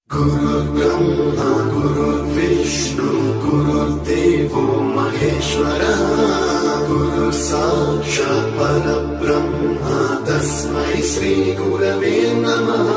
गुरुर्ब्रह्मा गुरुर्विष्णु गुरुर्देवो महेश्वरः गुरुः साक्षात् परब्रह्म तस्मै श्री गुरवे नमः।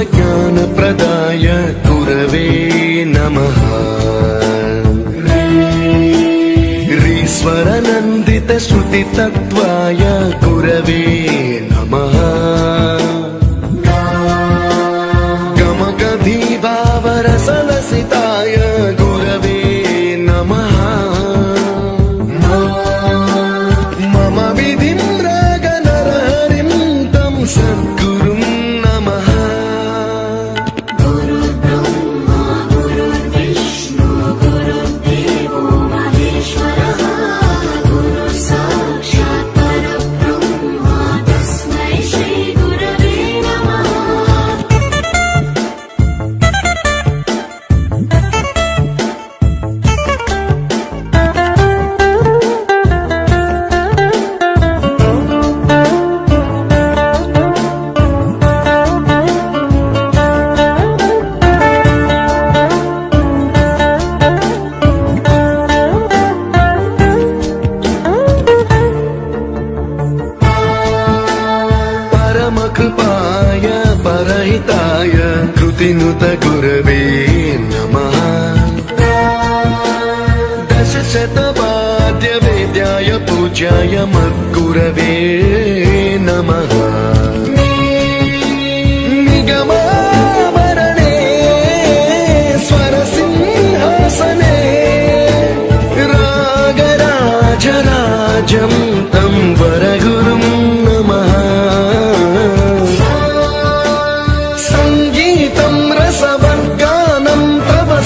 ज्ञानप्रदाय गुरवे नमः। ऋस्वरनन्दितश्रुतितत्त्वाय गुरवे नमः। गमगधीभावरसलसिताय गुरवे नमः। मम विधिं रागनरहरिं तं सद्गुरुं नमः। कृपाय परहिताय कृतिनुत गुरवे नमः। दशशतवाद्यवेद्याय पूज्याय मद्गुरवे नमः। निगमाभरणे स्वरसिंहासने रागराजराजं तं वरगुरुं नमः।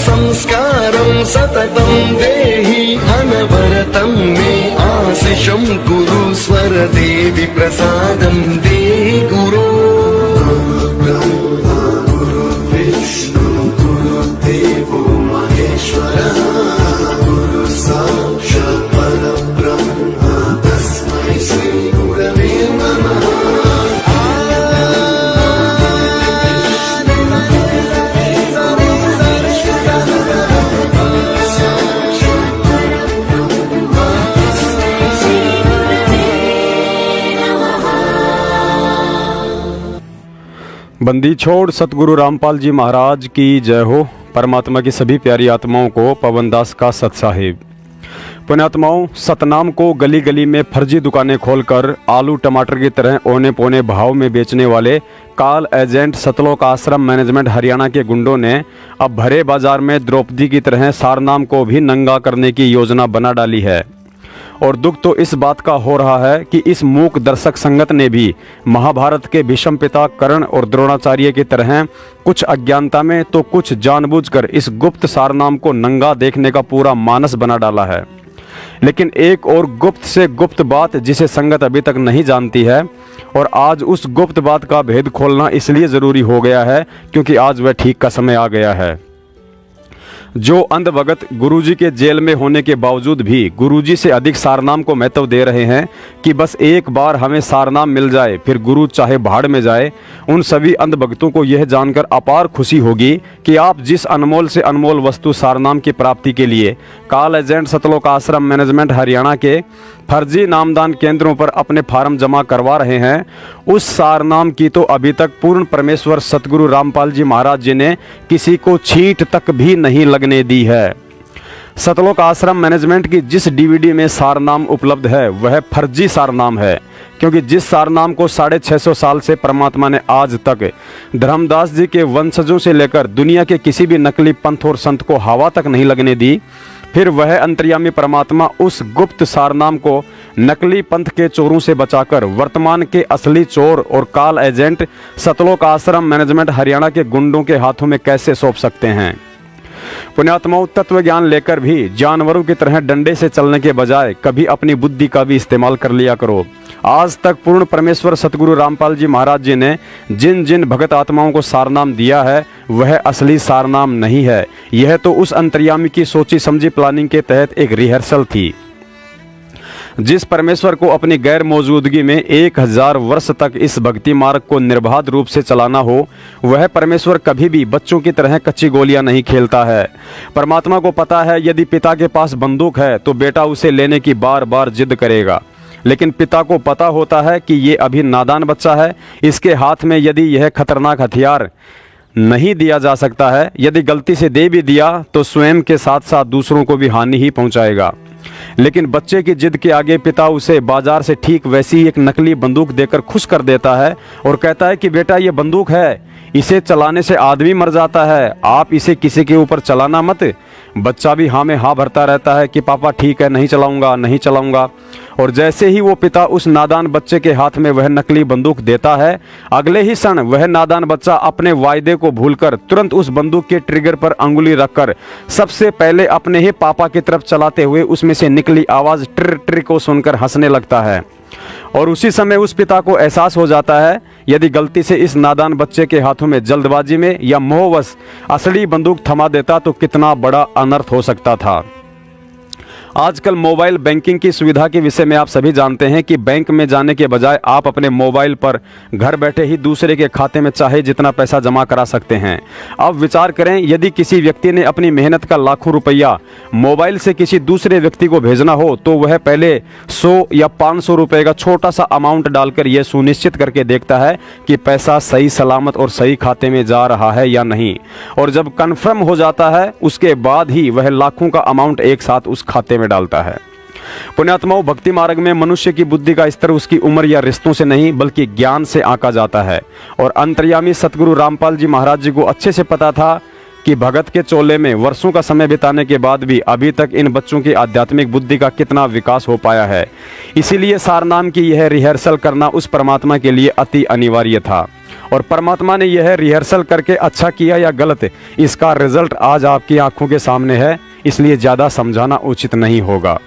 संस्कारं सततं देहि अनवरतं मे आशिषं गुरु स्वर देवि प्रसादं देहि गुरो। गुरुर्ब्रह्मा गुरुर्विष्णु गुरुर्देवो महेश्वरः गुरुः साक्षात् परब्रह्म तस्मै श्री गुरवे नमः। बंदी छोड़ सतगुरु रामपाल जी महाराज की जय हो। परमात्मा की सभी प्यारी आत्माओं को पवनदास का सत साहिब। पुण्यात्माओं, सतनाम को गली गली में फर्जी दुकानें खोलकर आलू टमाटर की तरह औने पौने भाव में बेचने वाले काल एजेंट सतलोक आश्रम मैनेजमेंट हरियाणा के गुंडों ने अब भरे बाजार में द्रौपदी की तरह सारनाम को भी नंगा करने की योजना बना डाली है। और दुख तो इस बात का हो रहा है कि इस मूक दर्शक संगत ने भी महाभारत के भीष्म पिता कर्ण और द्रोणाचार्य की तरह कुछ अज्ञानता में तो कुछ जानबूझकर इस गुप्त सारनाम को नंगा देखने का पूरा मानस बना डाला है। लेकिन एक और गुप्त से गुप्त बात जिसे संगत अभी तक नहीं जानती है, और आज उस गुप्त बात का भेद खोलना इसलिए ज़रूरी हो गया है क्योंकि आज वह ठीक का समय आ गया है। जो अंधभगत गुरुजी के जेल में होने के बावजूद भी गुरुजी से अधिक सारनाम को महत्व दे रहे हैं कि बस एक बार हमें सारनाम मिल जाए फिर गुरु चाहे भाड़ में जाए, उन सभी अंधभक्तों को यह जानकर अपार खुशी होगी कि आप जिस अनमोल से अनमोल वस्तु सारनाम की प्राप्ति के लिए काल एजेंट सतलोक आश्रम मैनेजमेंट हरियाणा के फर्जी नामदान केंद्रों पर अपने फार्म जमा करवा रहे हैं, उस सारनाम की तो अभी तक पूर्ण परमेश्वर सतगुरु रामपाल जी महाराज जी ने किसी को छींट तक भी नहीं लगने दी है। सतलोक आश्रम मैनेजमेंट की जिस डीवीडी में सारनाम उपलब्ध है वह फर्जी सारनाम है, क्योंकि जिस सारनाम को 650 साल से परमात्मा ने आज तक धर्मदास जी के वंशजों से लेकर दुनिया के किसी भी नकली पंथ और संत को हवा तक नहीं लगने दी, फिर वह अंतर्यामी परमात्मा उस गुप्त सारनाम को नकली पंथ के चोरों से बचाकर वर्तमान के असली चोर और काल एजेंट सतलोक आश्रम मैनेजमेंट हरियाणा के गुंडों के हाथों में कैसे सौंप सकते हैं। पुण्यात्माओं, तत्व ज्ञान लेकर भी जानवरों की तरह डंडे से चलने के बजाय कभी अपनी बुद्धि का भी इस्तेमाल कर लिया करो। आज तक पूर्ण परमेश्वर सतगुरु रामपाल जी महाराज जी ने जिन जिन भगत आत्माओं को सारनाम दिया है वह असली सारनाम नहीं है। यह तो उस अंतर्यामी की सोची समझी प्लानिंग के तहत एक रिहर्सल थी। जिस परमेश्वर को अपनी गैर मौजूदगी में 1000 वर्ष तक इस भक्ति मार्ग को निर्बाध रूप से चलाना हो, वह परमेश्वर कभी भी बच्चों की तरह कच्ची गोलियां नहीं खेलता है। परमात्मा को पता है यदि पिता के पास बंदूक है तो बेटा उसे लेने की बार बार जिद करेगा, लेकिन पिता को पता होता है कि ये अभी नादान बच्चा है, इसके हाथ में यदि यह खतरनाक हथियार नहीं दिया जा सकता है, यदि गलती से दे भी दिया तो स्वयं के साथ साथ दूसरों को भी हानि ही पहुंचाएगा। लेकिन बच्चे की जिद के आगे पिता उसे बाजार से ठीक वैसी ही एक नकली बंदूक देकर खुश कर देता है और कहता है कि बेटा ये बंदूक है, इसे चलाने से आदमी मर जाता है, आप इसे किसी के ऊपर चलाना मत। बच्चा भी हाँ में हाँ भरता रहता है कि पापा ठीक है, नहीं चलाऊंगा नहीं चलाऊंगा। और जैसे ही वो पिता उस नादान बच्चे के हाथ में वह नकली बंदूक देता है, अगले ही क्षण वह नादान बच्चा अपने वायदे को भूलकर तुरंत उस बंदूक के ट्रिगर पर अंगुली रखकर सबसे पहले अपने ही पापा की तरफ चलाते हुए उसमें से निकली आवाज ट्र ट्र को सुनकर हंसने लगता है। और उसी समय उस पिता को एहसास हो जाता है यदि गलती से इस नादान बच्चे के हाथों में जल्दबाजी में या मोहवश असली बंदूक थमा देता तो कितना बड़ा अनर्थ हो सकता था। आजकल मोबाइल बैंकिंग की सुविधा के विषय में आप सभी जानते हैं कि बैंक में जाने के बजाय आप अपने मोबाइल पर घर बैठे ही दूसरे के खाते में चाहे जितना पैसा जमा करा सकते हैं। अब विचार करें, यदि किसी व्यक्ति ने अपनी मेहनत का लाखों रुपया मोबाइल से किसी दूसरे व्यक्ति को भेजना हो तो वह पहले 100 या 500 रुपये का छोटा सा अमाउंट डालकर यह सुनिश्चित करके देखता है कि पैसा सही सलामत और सही खाते में जा रहा है या नहीं। और जब कन्फर्म हो जाता है उसके बाद ही वह लाखों का अमाउंट एक साथ उस खाते में डालता है। पुण्यात्माओं, भक्ति मार्ग में मनुष्य की बुद्धि का स्तर उसकी उम्र या रिश्तों से नहीं बल्कि ज्ञान से आंका जाता है। और अंतर्यामी सतगुरु रामपाल जी महाराज जी को अच्छे से पता था कि भगत के चोले में वर्षों का समय बिताने के बाद भी अभी तक इन बच्चों की आध्यात्मिक बुद्धि का कितना विकास हो पाया है। इसीलिए सारनाम की यह रिहर्सल करना उस परमात्मा के लिए अति अनिवार्य था। और परमात्मा ने यह रिहर्सल करके अच्छा किया या गलत, इसका रिजल्ट आज आपकी आंखों के सामने है, इसलिए ज्यादा समझाना उचित नहीं होगा।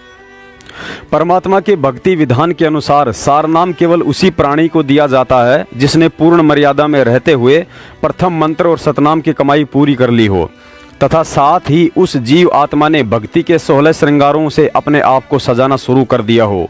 परमात्मा के भक्ति विधान के अनुसार सारनाम केवल उसी प्राणी को दिया जाता है जिसने पूर्ण मर्यादा में रहते हुए प्रथम मंत्र और सतनाम की कमाई पूरी कर ली हो, तथा साथ ही उस जीव आत्मा ने भक्ति के 16 श्रृंगारों से अपने आप को सजाना शुरू कर दिया हो।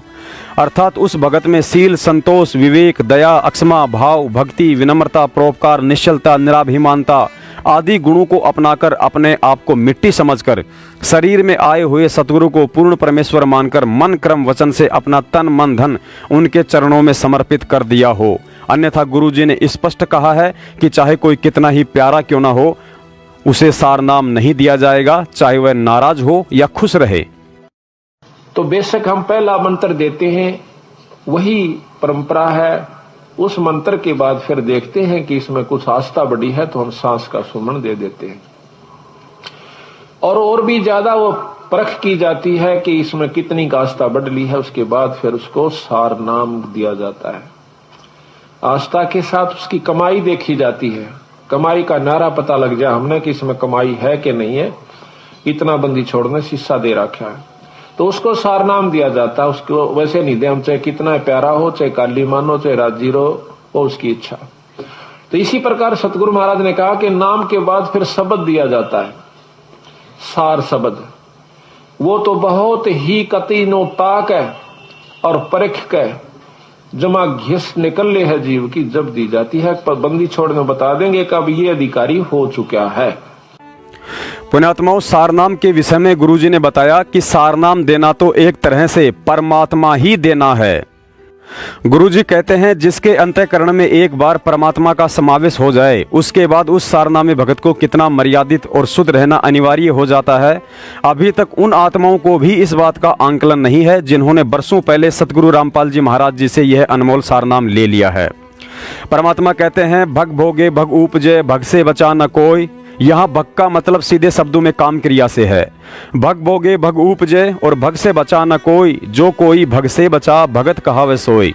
अर्थात उस भगत में शील, संतोष, विवेक, दया, अक्षमा भाव, भक्ति, विनम्रता, परोपकार, निश्चलता, निराभिमानता आदि गुणों को अपनाकर अपने आप को मिट्टी समझकर शरीर में आए हुए सतगुरु को पूर्ण परमेश्वर मानकर मन क्रम वचन से अपना तन मन धन उनके चरणों में समर्पित कर दिया हो। अन्यथा गुरुजी ने स्पष्ट कहा है कि चाहे कोई कितना ही प्यारा क्यों ना हो, उसे सारनाम नहीं दिया जाएगा, चाहे वह नाराज हो या खुश रहे। तो बेशक हम पहला मंत्र देते हैं, वही परंपरा है। उस मंत्र के बाद फिर देखते हैं कि इसमें कुछ आस्था बढ़ी है तो हम सांस का सुमन दे देते हैं, और भी ज्यादा वो परख की जाती है कि इसमें कितनी का आस्था बढ़ ली है। उसके बाद फिर उसको सार नाम दिया जाता है। आस्था के साथ उसकी कमाई देखी जाती है। कमाई का नारा पता लग जाए हमने कि इसमें कमाई है कि नहीं है, इतना बंदी छोड़ने शीशा दे रखा है तो उसको सारनाम दिया जाता है। उसको वैसे नहीं दे, हम चाहे कितना प्यारा हो, चाहे काली मानो, चाहे राजी रहो, वो उसकी इच्छा। तो इसी प्रकार सतगुरु महाराज ने कहा कि नाम के बाद फिर शब्द दिया जाता है, सार शब्द। वो तो बहुत ही कति नो ताक है और परख के जमा घिस निकल है जीव की जब दी जाती है। पर बंदी छोड़ने बता देंगे कब ये अधिकारी हो चुका है। पुण्यात्माओं, सारनाम के विषय में गुरुजी ने बताया कि सारनाम देना तो एक तरह से परमात्मा ही देना है। गुरुजी कहते हैं जिसके अंतःकरण में एक बार परमात्मा का समावेश हो जाए उसके बाद उस सारनामी भगत को कितना मर्यादित और शुद्ध रहना अनिवार्य हो जाता है। अभी तक उन आत्माओं को भी इस बात का आंकलन नहीं है जिन्होंने वर्षों पहले सतगुरु रामपाल जी महाराज जी से यह अनमोल सारनाम ले लिया है। परमात्मा कहते हैं भग भोगे भग उपजे भग से बचा न कोई, यहाँ भग का मतलब सीधे शब्दों में काम क्रिया से है। भग बोगे भग उपजे, और भग से बचा न कोई, जो कोई भग से बचा भगत कहावे सोई।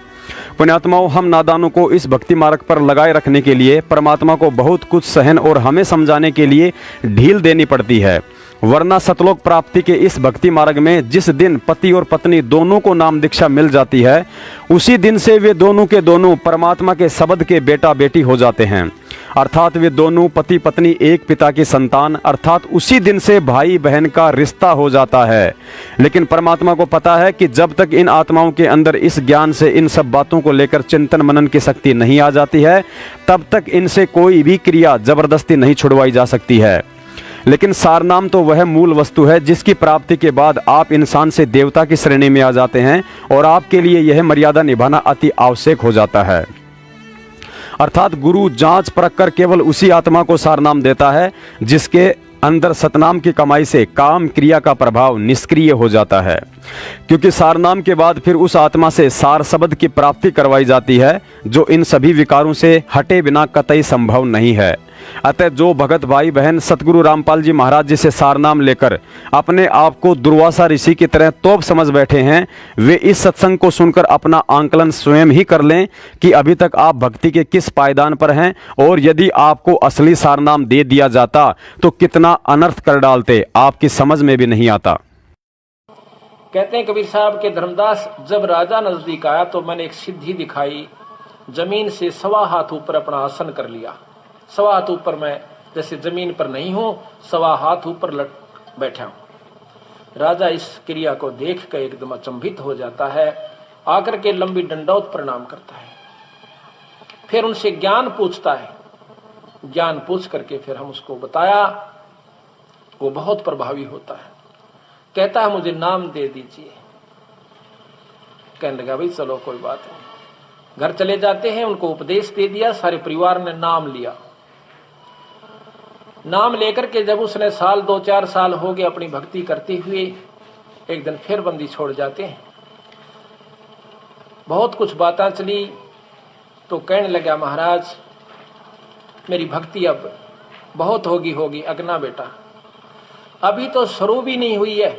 पुण्यात्माओं, हम नादानों को इस भक्ति मार्ग पर लगाए रखने के लिए परमात्मा को बहुत कुछ सहन और हमें समझाने के लिए ढील देनी पड़ती है, वरना सतलोक प्राप्ति के इस भक्ति मार्ग में जिस दिन पति और पत्नी दोनों को नाम दीक्षा मिल जाती है, उसी दिन से वे दोनों के दोनों परमात्मा के शब्द के बेटा बेटी हो जाते हैं। अर्थात वे दोनों पति पत्नी एक पिता की संतान, अर्थात उसी दिन से भाई बहन का रिश्ता हो जाता है। लेकिन परमात्मा को पता है कि जब तक इन आत्माओं के अंदर इस ज्ञान से इन सब बातों को लेकर चिंतन मनन की शक्ति नहीं आ जाती है, तब तक इनसे कोई भी क्रिया जबरदस्ती नहीं छुड़वाई जा सकती है। लेकिन सारनाम तो वह मूल वस्तु है जिसकी प्राप्ति के बाद आप इंसान से देवता की श्रेणी में आ जाते हैं, और आपके लिए यह मर्यादा निभाना अति आवश्यक हो जाता है। अर्थात गुरु जांच परख कर केवल उसी आत्मा को सारनाम देता है जिसके अंदर सतनाम की कमाई से काम क्रिया का प्रभाव निष्क्रिय हो जाता है, क्योंकि सारनाम के बाद फिर उस आत्मा से सार शब्द की प्राप्ति करवाई जाती है, जो इन सभी विकारों से हटे बिना कतई संभव नहीं है। अतः जो भगत भाई बहन सतगुरु रामपाल जी महाराज जी से सारनाम लेकर अपने आप को दुर्वासा ऋषि की तरह तोप समझ बैठे हैं, वे इस सत्संग को सुनकर अपना आंकलन स्वयं ही कर लें कि अभी तक आप भक्ति के किस पायदान पर हैं, और यदि आपको असली सारनाम दे दिया जाता तो कितना अनर्थ कर डालते, आपकी समझ में भी नहीं आता। कहते हैं कबीर साहब के धर्मदास, जब राजा नजदीक आया तो मैंने एक सिद्धि दिखाई, जमीन से 1.25 हाथ ऊपर अपना आसन कर लिया। 1.25 हाथ ऊपर मैं जैसे जमीन पर नहीं हूं, 1.25 हाथ ऊपर बैठा हूं। राजा इस क्रिया को देख कर एकदम अचंभित हो जाता है, आकर के लंबी दंडौत प्रणाम करता है, फिर उनसे ज्ञान पूछता है। ज्ञान पूछ करके फिर हम उसको बताया, वो बहुत प्रभावी होता है। कहता है मुझे नाम दे दीजिए। कहने लगा भाई चलो कोई बात नहीं। घर चले जाते हैं, उनको उपदेश दे दिया, सारे परिवार ने नाम लिया। नाम लेकर के जब उसने 2-4 साल हो गए अपनी भक्ति करते हुए, एक दिन फिर बंदी छोड़ जाते हैं। बहुत कुछ बातें चली तो कहने लगा महाराज मेरी भक्ति अब बहुत होगी अगना बेटा, अभी तो शुरू भी नहीं हुई है।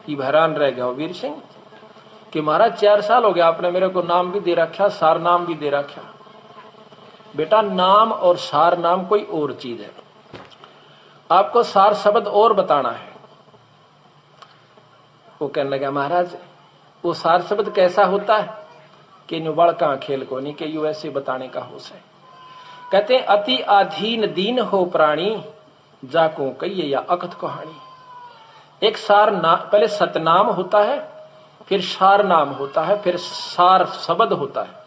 ये हैरान रह गया वीर सिंह कि महाराज 4 साल हो गया, आपने मेरे को नाम भी दे रखा, सार नाम भी दे रखा। बेटा नाम और सार नाम कोई और चीज है, आपको सार शब्द और बताना है। वो कहने लगा महाराज वो सार शब्द कैसा होता है कि नुबड़ का खेल को नहीं कि यू ऐसे बताने का हो से। कहते हैं अति अधीन दीन हो प्राणी, जाको कहिए या अकथ कहानी। एक सार नाम, पहले सतनाम होता है, फिर सार नाम होता है, फिर सार शब्द होता है।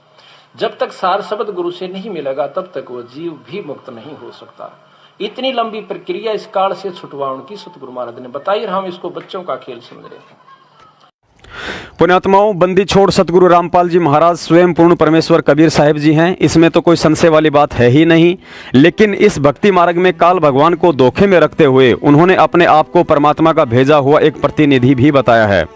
जब तक सार शब्द गुरु से नहीं मिलेगा तब तक वो जीव भी मुक्त नहीं हो सकता। इतनी लंबी प्रक्रिया इस काल से छुटवाने की सतगुरु महाराज ने बताई, और हम इसको बच्चों का खेल समझ रहे हैं। पुण्यात्माओं, बंदी छोड़ सतगुरु रामपाल जी महाराज स्वयं पूर्ण परमेश्वर कबीर साहिब जी हैं, इसमें तो कोई संशय वाली बात है ही नहीं। लेकिन इस भक्ति मार्ग में काल भगवान को धोखे में रखते हुए उन्होंने अपने आप को परमात्मा का भेजा हुआ एक प्रतिनिधि भी बताया है,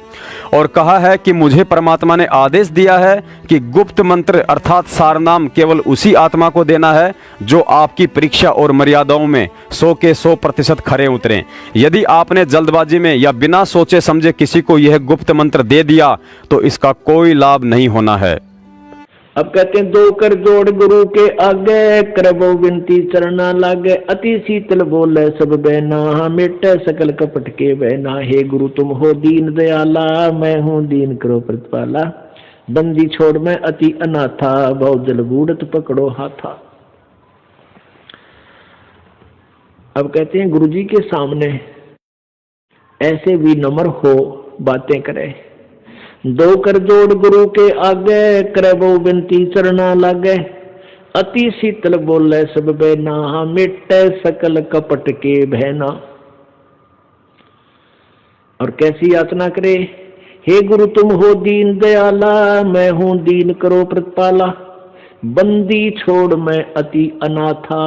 और कहा है कि मुझे परमात्मा ने आदेश दिया है कि गुप्त मंत्र अर्थात सारनाम केवल उसी आत्मा को देना है जो आपकी परीक्षा और मर्यादाओं में 100 के 100% खरे उतरें। यदि आपने जल्दबाजी में या बिना सोचे समझे किसी को यह गुप्त मंत्र दे दिया तो इसका कोई लाभ नहीं होना है। अब कहते हैं 2 कर जोड़ गुरु के आगे, करबो विनती चरना लागे, अति शीतल बोले सब बहना, मिटे सकल कपट के बहना। हे गुरु तुम हो दीन दयाला, मैं हूँ दीन करो प्रतिपाला। बंदी छोड़ मैं अति अनाथा, बहुत जल बूढ़त पकड़ो हाथा। अब कहते हैं गुरु जी के सामने ऐसे विनम्र हो बातें करे। 2 कर जोड़ गुरु के आगे, करे वो विनती चरना लागे, अति शीतल बोले सब बहना, मिटे सकल कपट के बहना। और कैसी याचना करे, हे गुरु तुम हो दीन दयाला, मैं हूं दीन करो प्रतिपाला। बंदी छोड़ मैं अति अनाथा,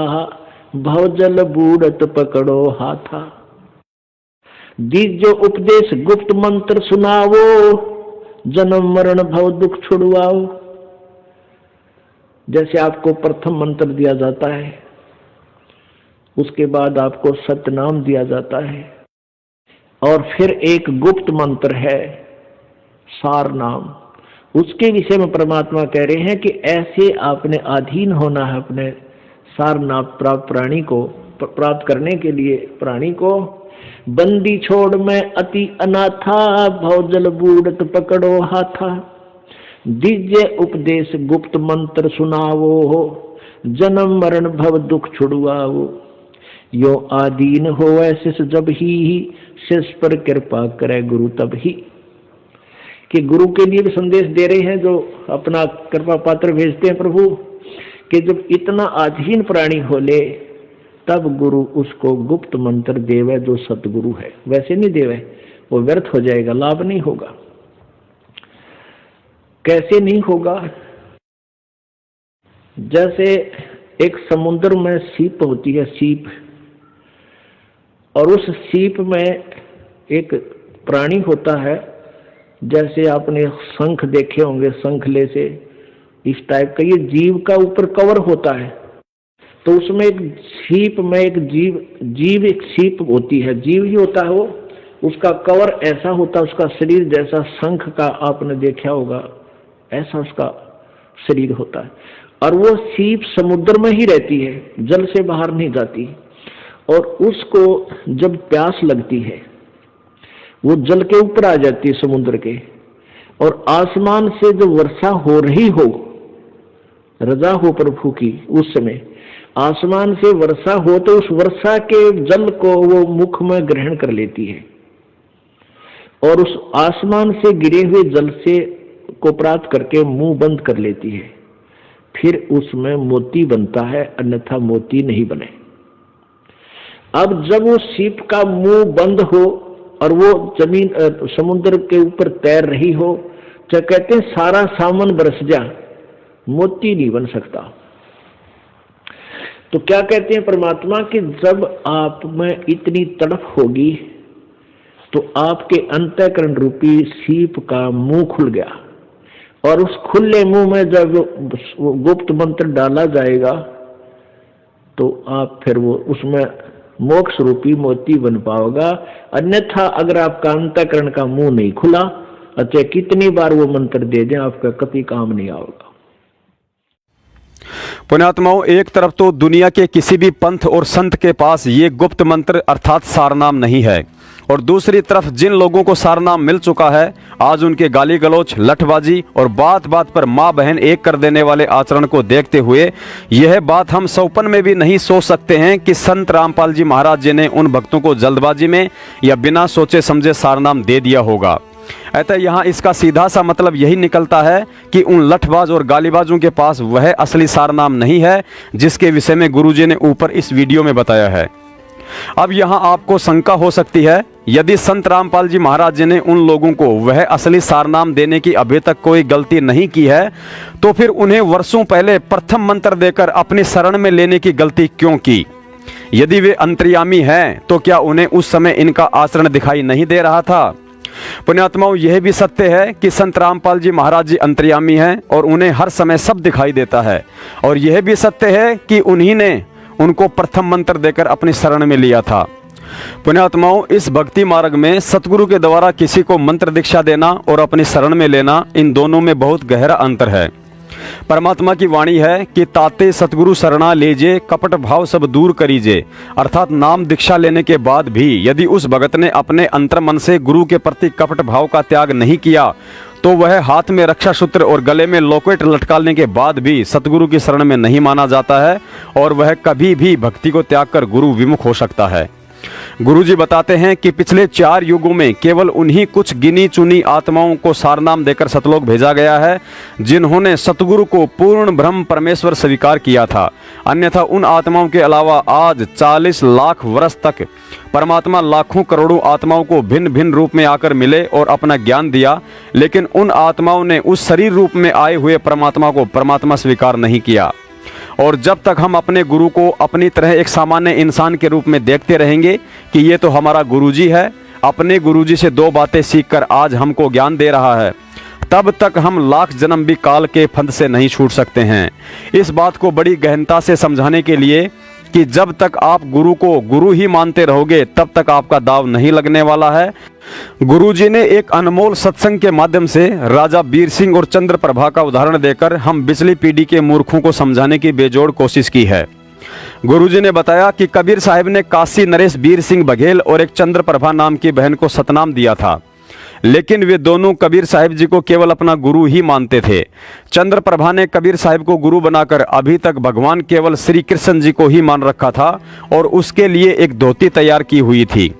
भवजल बूढ़त पकड़ो हाथा। दीजो उपदेश गुप्त मंत्र सुनावो, जन्म मरण भव दुख छुड़वाओ। जैसे आपको प्रथम मंत्र दिया जाता है उसके बाद आपको सतनाम दिया जाता है। और फिर एक गुप्त मंत्र है सार नाम, उसके विषय में परमात्मा कह रहे हैं कि ऐसे आपने अधीन होना है अपने सार नाम प्राप्त प्राणी को प्राप्त करने के लिए। प्राणी को बंदी छोड़ मैं अति अनाथा, भवजल बूढ़त पकड़ो हाथा, दिव्य उपदेश गुप्त मंत्र सुनावो हो, जन्म मरण भव दुख छुड़वाओ, यो आदीन हो शिष जब ही शिष पर कृपा करे गुरु तब ही। कि गुरु के लिए भी संदेश दे रहे हैं जो अपना कृपा पात्र भेजते हैं प्रभु, कि जब इतना अधीन प्राणी हो ले तब गुरु उसको गुप्त मंत्र देवे जो सतगुरु है। वैसे नहीं देवे, वो व्यर्थ हो जाएगा, लाभ नहीं होगा। कैसे नहीं होगा? जैसे एक समुद्र में सीप होती है, सीप, और उस सीप में एक प्राणी होता है, जैसे आपने शंख देखे होंगे, शंखले से इस टाइप का ये जीव का ऊपर कवर होता है। तो उसमें एक सीप में एक जीव एक सीप होती है, जीव ही होता है वो, उसका कवर ऐसा होता है, उसका शरीर जैसा शंख का आपने देखा होगा, ऐसा उसका शरीर होता है। और वो सीप समुद्र में ही रहती है, जल से बाहर नहीं जाती। और उसको जब प्यास लगती है वो जल के ऊपर आ जाती है समुद्र के, और आसमान से जब वर्षा हो रही हो, रजा हो प्रभु की, उस समय आसमान से वर्षा हो तो उस वर्षा के जल को वो मुख में ग्रहण कर लेती है, और उस आसमान से गिरे हुए जल से को प्राप्त करके मुंह बंद कर लेती है। फिर उसमें मोती बनता है, अन्यथा मोती नहीं बने। अब जब वो सीप का मुंह बंद हो और वो जमीन समुद्र के ऊपर तैर रही हो, तो कहते हैं सारा सामान बरस जा, मोती नहीं बन सकता। तो क्या कहते हैं परमात्मा कि जब आप में इतनी तड़प होगी तो आपके अंतःकरण रूपी सीप का मुंह खुल गया, और उस खुले मुंह में जब गुप्त मंत्र डाला जाएगा तो आप फिर वो उसमें मोक्ष रूपी मोती बन पाओगा। अन्यथा अगर आपका अंतःकरण का मुंह नहीं खुला, अच्छा कितनी बार वो मंत्र दे दें, आपका कभी काम नहीं आएगा। पुण्यात्माओं, एक तरफ तो दुनिया के किसी भी पंथ और संत के पास ये गुप्त मंत्र अर्थात सारनाम नहीं है, और दूसरी तरफ जिन लोगों को सारनाम मिल चुका है, आज उनके गाली गलौच, लठबाजी और बात बात पर माँ बहन एक कर देने वाले आचरण को देखते हुए यह बात हम सौपन में भी नहीं सोच सकते हैं कि संत रामपाल जी महाराज जी ने उन भक्तों को जल्दबाजी में या बिना सोचे समझे सारनाम दे दिया होगा। अतः यहाँ इसका सीधा सा मतलब यही निकलता है कि उन लठबाज और गालीबाजों के पास वह असली सारनाम नहीं है जिसके विषय में गुरुजी ने ऊपर इस वीडियो में बताया है। अब यहाँ आपको शंका हो सकती है, यदि संत रामपाल जी महाराज जी ने उन लोगों को वह असली सारनाम देने की अभी तक कोई गलती नहीं की है, तो फिर उन्हें वर्षों पहले प्रथम मंत्र देकर अपनी शरण में लेने की गलती क्यों की? यदि वे अंतर्यामी हैं तो क्या उन्हें उस समय इनका आचरण दिखाई नहीं दे रहा था? पुण्यात्माओं, यह भी सत्य है कि संत रामपाल जी महाराज जी अंतर्यामी हैं और उन्हें हर समय सब दिखाई देता है, और यह भी सत्य है कि उन्हीं ने उनको प्रथम मंत्र देकर अपनी शरण में लिया था। पुण्यात्माओं, इस भक्ति मार्ग में सतगुरु के द्वारा किसी को मंत्र दीक्षा देना और अपनी शरण में लेना, इन दोनों में बहुत गहरा अंतर है। परमात्मा की वाणी है कि ताते सतगुरु शरणा लीजे, कपट भाव सब दूर करीजे। अर्थात नाम दीक्षा लेने के बाद भी यदि उस भगत ने अपने अंतर मन से गुरु के प्रति कपट भाव का त्याग नहीं किया, तो वह हाथ में रक्षा सूत्र और गले में लॉकेट लटकाने के बाद भी सतगुरु की शरण में नहीं माना जाता है, और वह कभी भी भक्ति को त्याग कर गुरु विमुख हो सकता है। गुरुजी बताते हैं कि पिछले 4 युगों में केवल उन्हीं कुछ गिनी चुनी आत्माओं को सारनाम देकर सतलोक भेजा गया है जिन्होंने सतगुरु को पूर्ण ब्रह्म परमेश्वर स्वीकार किया था। अन्यथा उन आत्माओं के अलावा आज 40 लाख वर्ष तक परमात्मा लाखों करोड़ों आत्माओं को भिन्न भिन्न रूप में आकर मिले और अपना ज्ञान दिया, लेकिन उन आत्माओं ने उस शरीर रूप में आए हुए परमात्मा को परमात्मा स्वीकार नहीं किया। और जब तक हम अपने गुरु को अपनी तरह एक सामान्य इंसान के रूप में देखते रहेंगे कि ये तो हमारा गुरुजी है, अपने गुरुजी से 2 बातें सीखकर आज हमको ज्ञान दे रहा है, तब तक हम लाख जन्म भी काल के फंद से नहीं छूट सकते हैं। इस बात को बड़ी गहनता से समझाने के लिए कि जब तक आप गुरु को गुरु ही मानते रहोगे तब तक आपका दाव नहीं लगने वाला है। गुरुजी ने एक अनमोल सत्संग के माध्यम से राजा बीर सिंह और चंद्रप्रभा का उदाहरण देकर हम पिछली पीढ़ी के मूर्खों को समझाने की बेजोड़ कोशिश की है। गुरुजी ने बताया कि कबीर साहब ने काशी नरेश बीर सिंह बघेल और एक चंद्रप्रभा नाम की बहन को सतनाम दिया था, लेकिन वे दोनों कबीर साहिब जी को केवल अपना गुरु ही मानते थे। चंद्रप्रभा ने कबीर साहिब को गुरु बनाकर अभी तक भगवान केवल श्री कृष्ण जी को ही मान रखा था और उसके लिए एक धोती तैयार की हुई थी।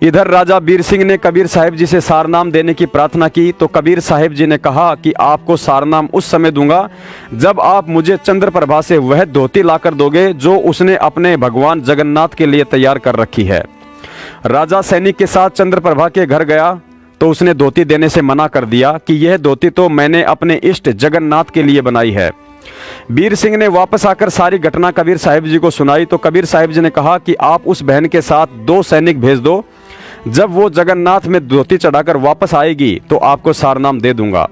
इधर राजा बीर सिंह ने कबीर साहिब जी से सारनाम देने की प्रार्थना की तो कबीर साहिब जी ने कहा कि आपको सारनाम उस समय दूंगा जब आप मुझे चंद्रप्रभा से वह धोती लाकर दोगे जो उसने अपने भगवान जगन्नाथ के लिए तैयार कर रखी है। राजा सैनिक के साथ चंद्रप्रभा के घर गया तो उसने धोती देने से मना कर दिया कि यह धोती तो मैंने अपने इष्ट जगन्नाथ के लिए बनाई है। बीर सिंह ने वापस आकर सारी घटना कबीर साहिब जी को सुनाई तो कबीर साहिब जी ने कहा कि आप उस बहन के साथ 2 सैनिक भेज दो, जब वो जगन्नाथ में धोती चढ़ाकर वापस आएगी तो आपको सारनाम दे दूंगा।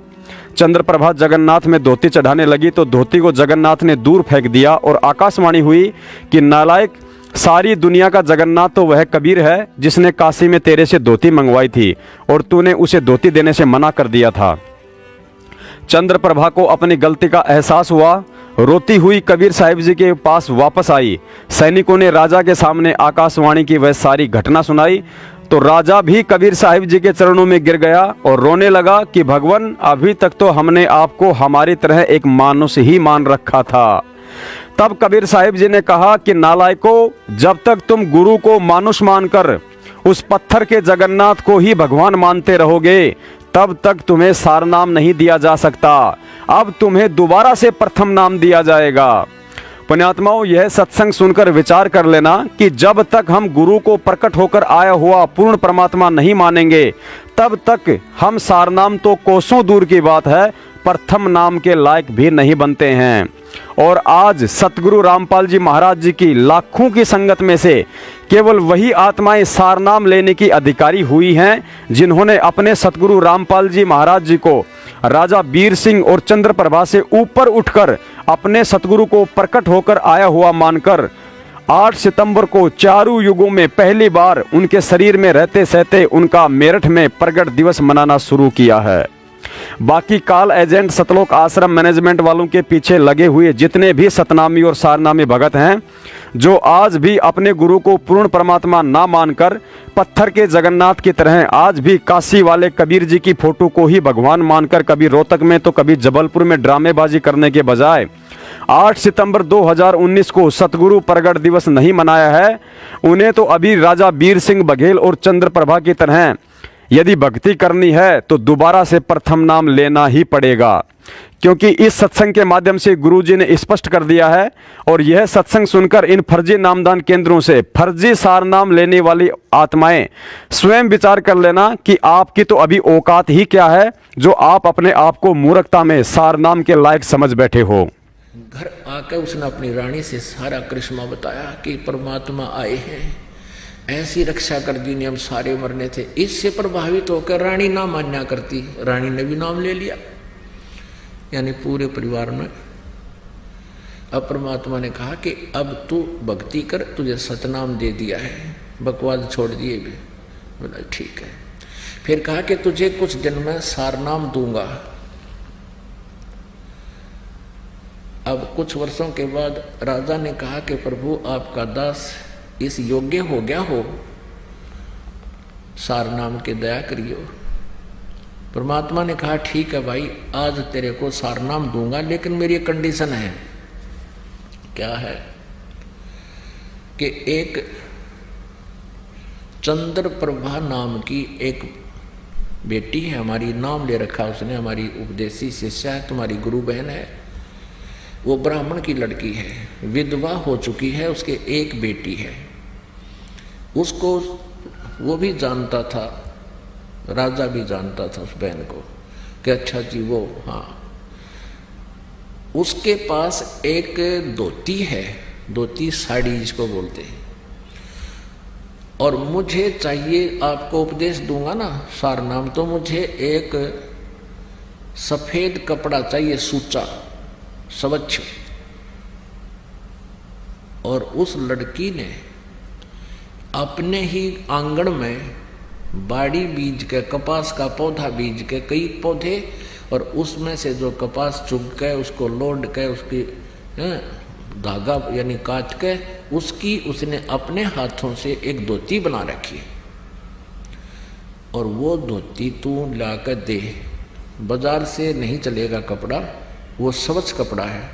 चंद्रप्रभा जगन्नाथ में धोती चढ़ाने लगी तो धोती को जगन्नाथ ने दूर फेंक दिया और आकाशवाणी हुई कि नालायक, सारी दुनिया का जगन्नाथ तो वह कबीर है जिसने काशी में तेरे से धोती मंगवाई थी और तूने उसे धोती देने से मना कर दिया था। चंद्रप्रभा को अपनी गलती का एहसास हुआ। रोती हुई कबीर साहिब जी के पास वापस आई। सैनिकों ने राजा के सामने आकाशवाणी की वह सारी घटना सुनाई तो राजा भी कबीर साहिब जी के चरणों में गिर गया और रोने लगा कि भगवान, अभी तक तो हमने आपको हमारी तरह एक मानुष ही मान रखा था। तब कबीर साहिब जी ने कहा कि नालायकों, जब तक तुम गुरु को मानुष मानकर उस पत्थर के जगन्नाथ को ही भगवान मानते रहोगे तब तक तुम्हें सारनाम नहीं दिया जा सकता। अब तुम्हें दोबारा से प्रथम नाम दिया जाएगा। पुण्यात्माओं, यह सत्संग सुनकर विचार कर लेना कि जब तक हम गुरु को प्रकट होकर आया हुआ पूर्ण परमात्मा नहीं मानेंगे तब तक हम सारनाम तो कोसों दूर की बात है, प्रथम नाम के लायक भी नहीं बनते हैं। और आज सतगुरु रामपाल जी महाराज जी की लाखों की संगत में से केवल वही आत्माएं सारनाम लेने की अधिकारी हुई हैं जिन्होंने अपने सतगुरु रामपाल जी महाराज जी को राजा बीर सिंह और चंद्रप्रभा से ऊपर उठकर अपने सतगुरु को प्रकट होकर आया हुआ मानकर 8 सितंबर को चारों युगों में पहली बार उनके शरीर में रहते सहते उनका मेरठ में प्रगट दिवस मनाना शुरू किया है। बाकी काल एजेंट सतलोक आश्रम मैनेजमेंट वालों के पीछे लगे हुए जितने भी सतनामी और सारनामी भगत हैं, जो आज भी अपने गुरु को पूर्ण परमात्मा ना मानकर पत्थर के जगन्नाथ की तरह आज भी काशी वाले कबीर जी की फोटो को ही भगवान मानकर कभी रोहतक में तो कभी जबलपुर में ड्रामेबाजी करने के बजाय 8 सितंबर 2019 को सतगुरु प्रगट दिवस नहीं मनाया है, उन्हें तो अभी राजा बीर सिंह बघेल और चंद्रप्रभा की तरह यदि भक्ति करनी है तो दोबारा से प्रथम नाम लेना ही पड़ेगा, क्योंकि इस सत्संग के माध्यम से गुरुजी ने स्पष्ट कर दिया है। और यह सत्संग सुनकर इन फर्जी नामदान केंद्रों से फर्जी सार नाम लेने वाली आत्माएं स्वयं विचार कर लेना कि आपकी तो अभी औकात ही क्या है जो आप अपने आप को मूर्खता में सार नाम के लायक समझ बैठे हो। घर आकर उसने अपनी रानी से सारा करिश्मा बताया कि परमात्मा आए हैं, ऐसी रक्षा कर दी, हम सारे मरने थे। इससे प्रभावित होकर रानी ना मान्या करती, रानी ने भी नाम ले लिया, यानी पूरे परिवार में। अब परमात्मा ने कहा कि अब तू भक्ति कर, तुझे सतनाम दे दिया है, बकवाद छोड़ दिए भी। बोला ठीक है। फिर कहा कि तुझे कुछ दिन में सारनाम दूंगा। अब कुछ वर्षों के बाद राजा ने कहा कि प्रभु आपका दास इस योग्य हो गया हो, सारनाम के दया करियो। परमात्मा ने कहा ठीक है भाई, आज तेरे को सारनाम दूंगा, लेकिन मेरी एक कंडीशन है। क्या है? कि एक चंद्रप्रभा नाम की एक बेटी है हमारी, नाम ले रखा उसने, हमारी उपदेशी शिष्या है, तुम्हारी गुरु बहन है। वो ब्राह्मण की लड़की है, विधवा हो चुकी है, उसके एक बेटी है। उसको वो भी जानता था, राजा भी जानता था उस बहन को कि अच्छा जी वो, हाँ, उसके पास एक धोती है, धोती साड़ी जिसको बोलते हैं, और मुझे चाहिए, आपको उपदेश दूंगा ना सारनाम, तो मुझे एक सफेद कपड़ा चाहिए, सूचा स्वच्छ, और उस लड़की ने अपने ही आंगन में बाड़ी बीज के, कपास का पौधा बीज के, कई पौधे, और उसमें से जो कपास चुग के उसको लोड के उसकी धागा यानी काट के उसकी उसने अपने हाथों से एक धोती बना रखी है। और वो धोती तू लाकर दे, बाजार से नहीं चलेगा कपड़ा, वो स्वच्छ कपड़ा है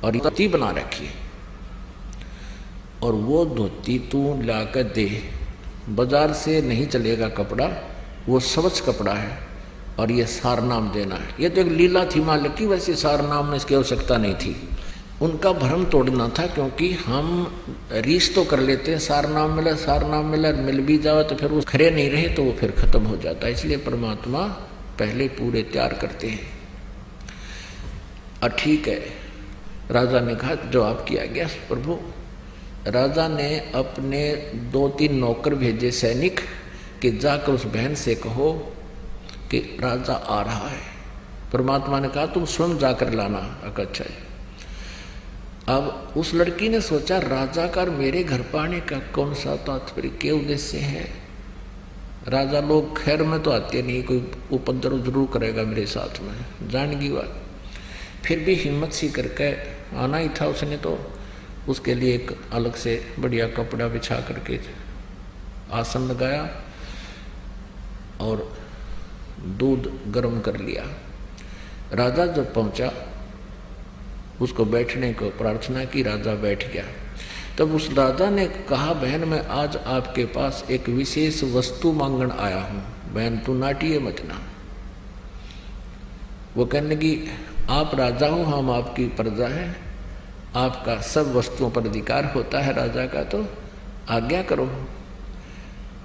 और धोती बना रखी है। और वो धोती तू लाकर दे, बाजार से नहीं चलेगा कपड़ा, वो स्वच्छ कपड़ा है और ये सारनाम देना है। ये तो एक लीला थी मालिक की, वैसे सारनाम में इसकी आवश्यकता नहीं थी। उनका भ्रम तोड़ना था, क्योंकि हम रीस तो कर लेते हैं, सारनाम मिला, मिल भी जाओ तो फिर वो खरे नहीं रहे तो वो फिर खत्म हो जाता है। इसलिए परमात्मा पहले पूरे तैयार करते हैं। और ठीक है, राजा ने कहा जवाब किया गया प्रभु। राजा ने अपने 2-3 नौकर भेजे सैनिक कि जाकर उस बहन से कहो कि राजा आ रहा है। परमात्मा ने कहा तुम स्वयं जाकर लाना। अच्छा है। अब उस लड़की ने सोचा राजा का मेरे घर पाने का कौन सा तात्पर्य, क्या उद्देश्य है। राजा लोग खैर में तो आते नहीं, कोई उपद्रव जरूर करेगा मेरे साथ में, जान की बात। फिर भी हिम्मत सी करके आना ही था उसने, तो उसके लिए एक अलग से बढ़िया कपड़ा बिछा करके आसन लगाया और दूध गर्म कर लिया। राजा जब पहुंचा उसको बैठने को प्रार्थना की, राजा बैठ गया। तब उस राजा ने कहा बहन मैं आज आपके पास एक विशेष वस्तु मांगन आया हूं, बहन तू नाटिए मत ना। वो कहने लगी आप राजा हो, हम आपकी प्रजा हैं, आपका सब वस्तुओं पर अधिकार होता है राजा का, तो आज्ञा करो।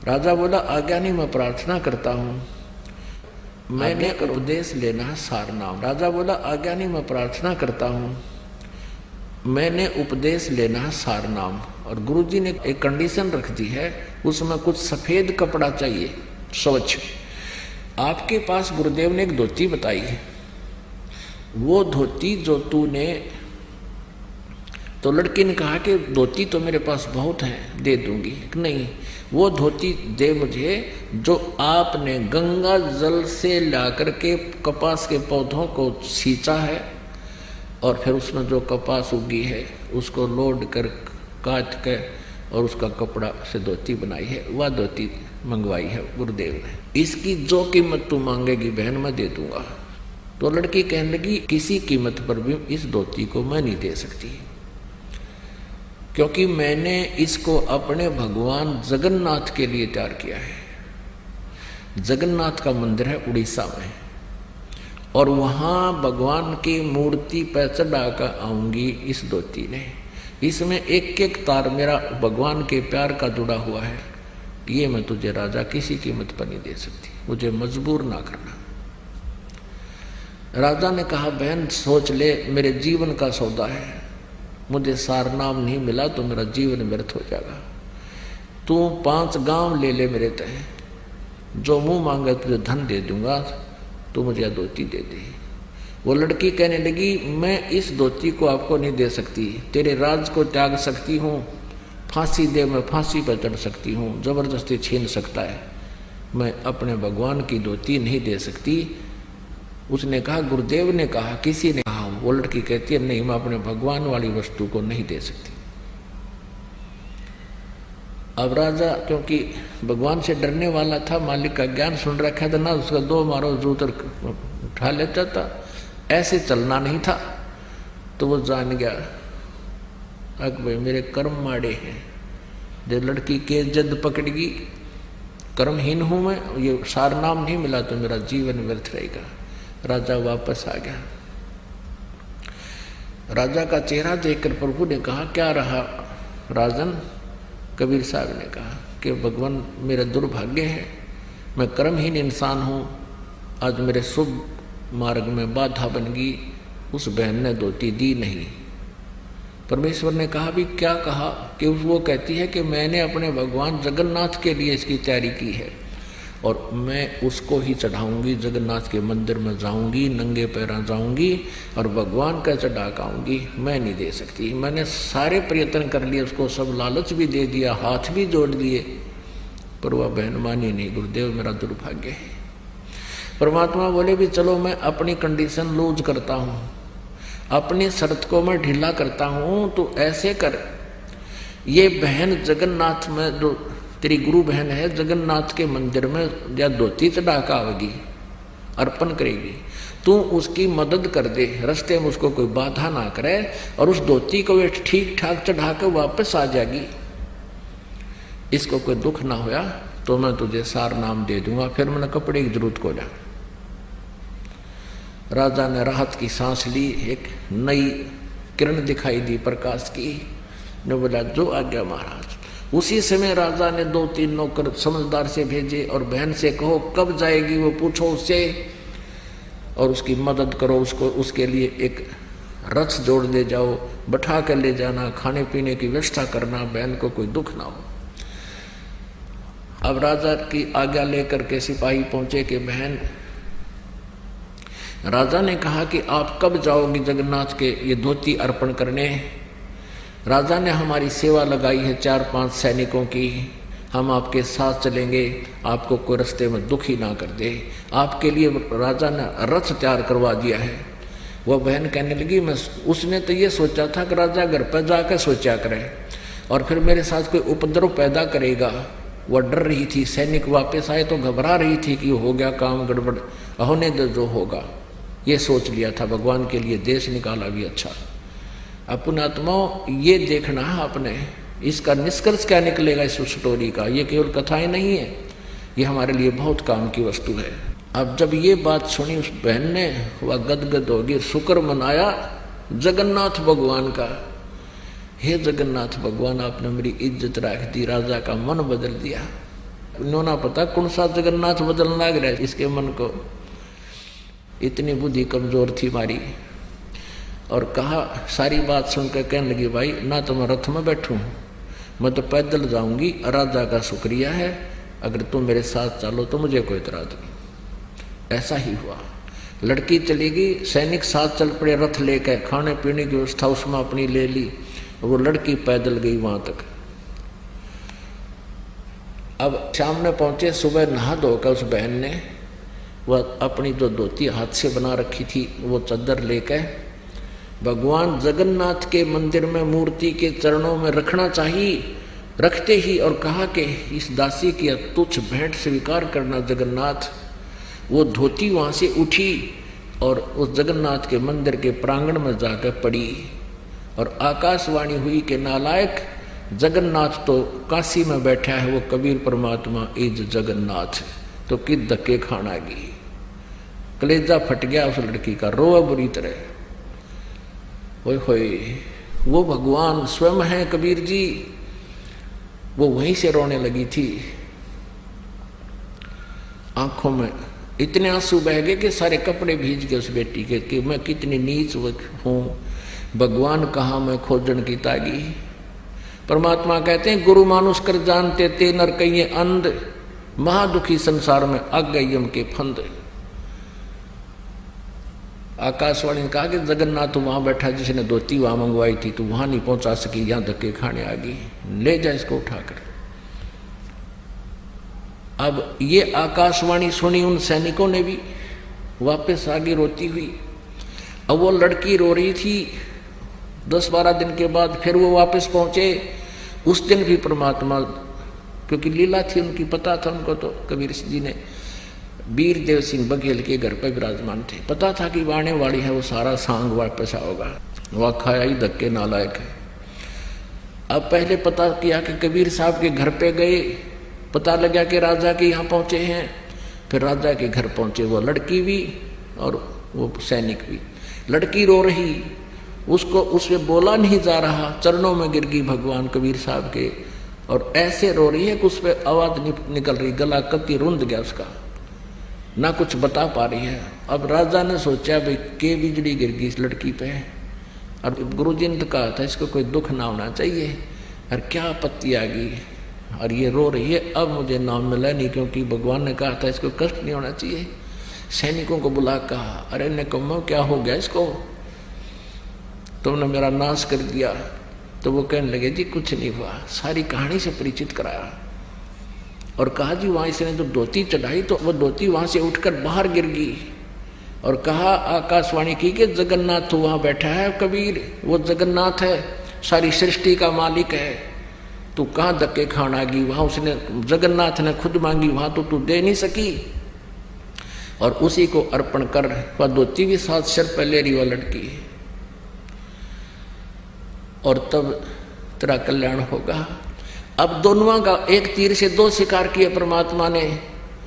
राजा बोला आज्ञा नहीं, मैं प्रार्थना करता हूं, मैंने उपदेश लेना है सारनाम। राजा बोला आज्ञा नहीं, मैं प्रार्थना करता हूं, मैंने उपदेश लेना है सारनाम। और गुरुजी ने एक कंडीशन रख दी है, उसमें कुछ सफेद कपड़ा चाहिए स्वच्छ। आपके पास गुरुदेव ने एक धोती बताई है, वो धोती जो तूने, तो लड़की ने कहा कि धोती तो मेरे पास बहुत है, दे दूंगी। नहीं, वो धोती दे मुझे जो आपने गंगा जल से लाकर के कपास के पौधों को सींचा है और फिर उसमें जो कपास उगी है उसको लोड कर काट के और उसका कपड़ा से धोती बनाई है, वह धोती मंगवाई है गुरुदेव ने। इसकी जो कीमत तू मांगेगी बहन मैं दे दूंगा। तो लड़की कहने लगी किसी कीमत पर भी इस धोती को मैं नहीं दे सकती, क्योंकि मैंने इसको अपने भगवान जगन्नाथ के लिए तैयार किया है। जगन्नाथ का मंदिर है उड़ीसा में, और वहां भगवान की मूर्ति पर चढ़ा कर आऊंगी इस धोती ने। इसमें एक एक तार मेरा भगवान के प्यार का जुड़ा हुआ है, ये मैं तुझे राजा किसी कीमत पर नहीं दे सकती, मुझे मजबूर ना करना। राजा ने कहा बहन सोच ले, मेरे जीवन का सौदा है, मुझे सारनाम नहीं मिला तो मेरा जीवन व्यर्थ हो जाएगा। तू 5 गांव ले ले मेरे तय, जो मुंह मांगे तुझे धन दे दूंगा, तू मुझे धोती दे दे। वो लड़की कहने लगी मैं इस धोती को आपको नहीं दे सकती, तेरे राज को त्याग सकती हूँ, फांसी दे मैं फांसी पर चढ़ सकती हूँ, जबरदस्ती छीन सकता है, मैं अपने भगवान की धोती नहीं दे सकती। उसने कहा गुरुदेव ने कहा, किसी ने कहा। वो लड़की कहती है नहीं, मैं अपने भगवान वाली वस्तु को नहीं दे सकती। अब राजा क्योंकि भगवान से डरने वाला था, मालिक का ज्ञान सुन रखा था ना, उसका 2 मारो जूतर उठा लेता था, ऐसे चलना नहीं था। तो वो जान गया अक भाई मेरे कर्म माड़े हैं, जब लड़की के जद पकड़गी, कर्महीन हूं मैं, ये सारनाम नहीं मिला तो मेरा जीवन व्यर्थ रहेगा। राजा वापस आ गया। राजा का चेहरा देखकर प्रभु ने कहा क्या रहा राजन। कबीर साहब ने कहा कि भगवान मेरा दुर्भाग्य है, मैं कर्महीन इंसान हूँ, आज मेरे शुभ मार्ग में बाधा बन गई, उस बहन ने धोती दी नहीं। परमेश्वर ने कहा भी क्या कहा कि वो कहती है कि मैंने अपने भगवान जगन्नाथ के लिए इसकी तैयारी की है, और मैं उसको ही चढ़ाऊंगी, जगन्नाथ के मंदिर में जाऊंगी, नंगे पैरों जाऊंगी और भगवान का चढ़ा के आऊंगी। मैं नहीं दे सकती। मैंने सारे प्रयत्न कर लिए, उसको सब लालच भी दे दिया, हाथ भी जोड़ दिए, पर वह बहन मानी नहीं। गुरुदेव मेरा दुर्भाग्य है। परमात्मा बोले भी चलो मैं अपनी कंडीशन लूज करता हूं, अपनी शर्त को मैं ढीला करता हूं, तो ऐसे कर, ये बहन जगन्नाथ में जो तेरी गुरु बहन है, जगन्नाथ के मंदिर में या धोती चढ़ा के आवेगी, अर्पण करेगी, तू उसकी मदद कर दे, रास्ते में उसको कोई बाधा ना करे और उस धोती को वे ठीक ठाक चढ़ा के वापस आ जाएगी, इसको कोई दुख ना होया तो मैं तुझे सार नाम दे दूंगा, फिर मैंने कपड़े की जरूरत को जा। राजा ने राहत की सांस ली, एक नई किरण दिखाई दी प्रकाश की, ने बोला जो आज्ञा महाराज। उसी समय राजा ने 2-3 नौकर समझदार से भेजे और बहन से कहो कब जाएगी वो पूछो उससे और उसकी मदद करो, उसको उसके लिए एक रथ जोड़ ले जाओ, बैठा कर ले जाना, खाने पीने की व्यवस्था करना, बहन को कोई दुख ना हो। अब राजा की आज्ञा लेकर के सिपाही पहुंचे कि बहन, राजा ने कहा कि आप कब जाओगी जगन्नाथ के ये धोती अर्पण करने। राजा ने हमारी सेवा लगाई है 4-5 सैनिकों की, हम आपके साथ चलेंगे, आपको कोई रास्ते में दुखी ना कर दे। आपके लिए राजा ने रथ तैयार करवा दिया है। वह बहन कहने लगी मैं, उसने तो ये सोचा था कि राजा घर पर जाकर सोचा करे और फिर मेरे साथ कोई उपद्रव पैदा करेगा। वह डर रही थी, सैनिक वापस आए तो घबरा रही थी कि हो गया काम गड़बड़, होने दो जो होगा, ये सोच लिया था। भगवान के लिए देश निकाला भी अच्छा। अपने आत्माओं ये देखना है आपने, इसका निष्कर्ष क्या निकलेगा इस स्टोरी का। ये केवल कथाएं नहीं है, ये हमारे लिए बहुत काम की वस्तु है। अब जब ये बात सुनी उस बहन ने, वह गदगद होगी, शुक्र मनाया जगन्नाथ भगवान का। हे जगन्नाथ भगवान, आपने मेरी इज्जत रख दी, राजा का मन बदल दिया। इन्होंने पता कौन सा जगन्नाथ बदलने लग रहा है इसके मन को, इतनी बुद्धि कमजोर थी हमारी। और कहा, सारी बात सुनकर कहने लगी भाई ना तो मैं रथ में बैठूं, मैं तो पैदल जाऊंगी, राजा का शुक्रिया है, अगर तुम मेरे साथ चलो तो मुझे कोई इतराज नहीं। ऐसा ही हुआ, लड़की चलेगी, सैनिक साथ चल पड़े रथ लेकर, खाने पीने की व्यवस्था उसमें अपनी ले ली, वो लड़की पैदल गई वहां तक। अब शाम में पहुंचे, सुबह नहा धोकर उस बहन ने वह अपनी जो धोती हाथ से बना रखी थी वो चादर लेकर भगवान जगन्नाथ के मंदिर में मूर्ति के चरणों में रखना चाहिए, रखते ही और कहा कि इस दासी की तुच्छ भेंट स्वीकार करना जगन्नाथ। वो धोती वहां से उठी और उस जगन्नाथ के मंदिर के प्रांगण में जाकर पड़ी और आकाशवाणी हुई कि नालायक, जगन्नाथ तो काशी में बैठा है, वो कबीर परमात्मा इज जगन्नाथ, तो किस धक्के खाना गई। कलेजा फट गया उस लड़की का, रोआ बुरी तरह। ओए होए, वो भगवान स्वयं है कबीर जी। वो वहीं से रोने लगी थी, आंखों में इतने आंसू बह गए कि सारे कपड़े भीज गए उस बेटी के, कि मैं कितनी नीच हूं, भगवान कहाँ मैं खोजन की तागी। परमात्मा कहते हैं गुरु मानुष कर जानते ते नर कहिए अंध, महादुखी संसार में अग गई यम के फंद। आकाशवाणी ने कहा कि जगन्नाथ वहां बैठा जिसने धोती वहां मंगवाई थी, तो वहां नहीं पहुंचा सकी, यहां धक्के खाने आ गई, ले जा इसको उठाकर। अब ये आकाशवाणी सुनी उन सैनिकों ने भी, वापस आगे रोती हुई। अब वो लड़की रो रही थी। 10-12 दिन के बाद फिर वो वापस पहुंचे। उस दिन भी परमात्मा, क्योंकि लीला थी उनकी, पता था उनको, तो कबीर जी ने वीर देव सिंह बघेल के घर पर विराजमान थे, पता था कि आने वाली है वो सारा सांग वापस आओगा, वह खाया ही धक्के नालायक है। अब पहले पता किया कि कबीर साहब के घर पे गए, पता लगा कि राजा के यहाँ पहुंचे हैं, फिर राजा के घर पहुंचे, वो लड़की भी और वो सैनिक भी। लड़की रो रही, उसको उससे बोला नहीं जा रहा, चरणों में गिर गई भगवान कबीर साहब के, और ऐसे रो रही है कि उस पर आवाज निकल रही, गला कत्ती रुंध गया उसका, ना कुछ बता पा रही है। अब राजा ने सोचा भाई के बिजली गिर गई इस लड़की पे, और गुरु जी ने तो कहा था इसको कोई दुख ना होना चाहिए, और क्या आपत्ति आ गई। और ये रो रही है, अब मुझे नाम मिला नहीं, क्योंकि भगवान ने कहा था इसको कष्ट नहीं होना चाहिए। सैनिकों को बुला कहा, अरे निकम्मा क्या हो गया इसको, तुमने मेरा नाश कर दिया। तो वो कहने लगे जी कुछ नहीं हुआ, सारी कहानी से परिचित कराया और कहा जी वहाँ इसने जो धोती चढ़ाई तो वो धोती वहाँ से उठकर बाहर गिर गई, और कहा आकाशवाणी की कि जगन्नाथ वहाँ बैठा है कबीर, वो जगन्नाथ है, सारी सृष्टि का मालिक है, तू कहाँ धक्के खाना गई, वहाँ उसने जगन्नाथ ने खुद मांगी, वहाँ तो तू दे नहीं सकी, और उसी को अर्पण कर। वह धोती भी 7 सिर पहले रही वह लड़की, और तब तेरा कल्याण होगा। अब दोनों का एक तीर से 2 शिकार किए परमात्मा ने।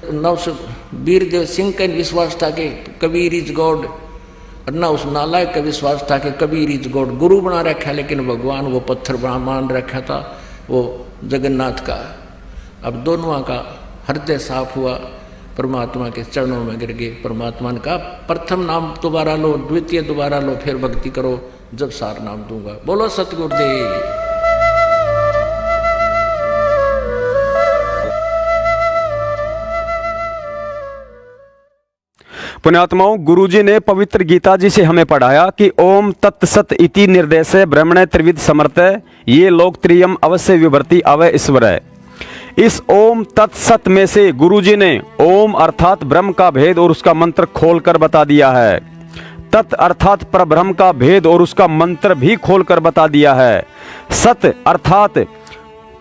वीरदेव सिंह का विश्वास था कि कबीर इज गॉड, और ना उस नालायक का विश्वास था कि कबीर इज गॉड। गुरु बना रखा, लेकिन भगवान वो पत्थर मान रखा था वो जगन्नाथ का। अब दोनों का हृदय साफ हुआ, परमात्मा के चरणों में गिर गए। परमात्मा ने कहा प्रथम नाम दोबारा लो, द्वितीय दोबारा लो, फिर भक्ति करो जब सार नाम दूंगा। बोलो सतगुरुदेव। पुण्यात्माओं, गुरुजी ने पवित्र गीता जी से हमें पढ़ाया कि ओम तत्सत इति निर्देशे ब्रह्मणे त्रिविध समर्थ ये लोक त्रियम अवश्य विभर्ति अवय ईश्वर है। इस ओम तत्सत में से गुरुजी ने ओम अर्थात ब्रह्म का भेद और उसका मंत्र खोलकर बता दिया है। तत् अर्थात परब्रह्म का भेद और उसका मंत्र भी खोलकर बता दिया है। सत अर्थात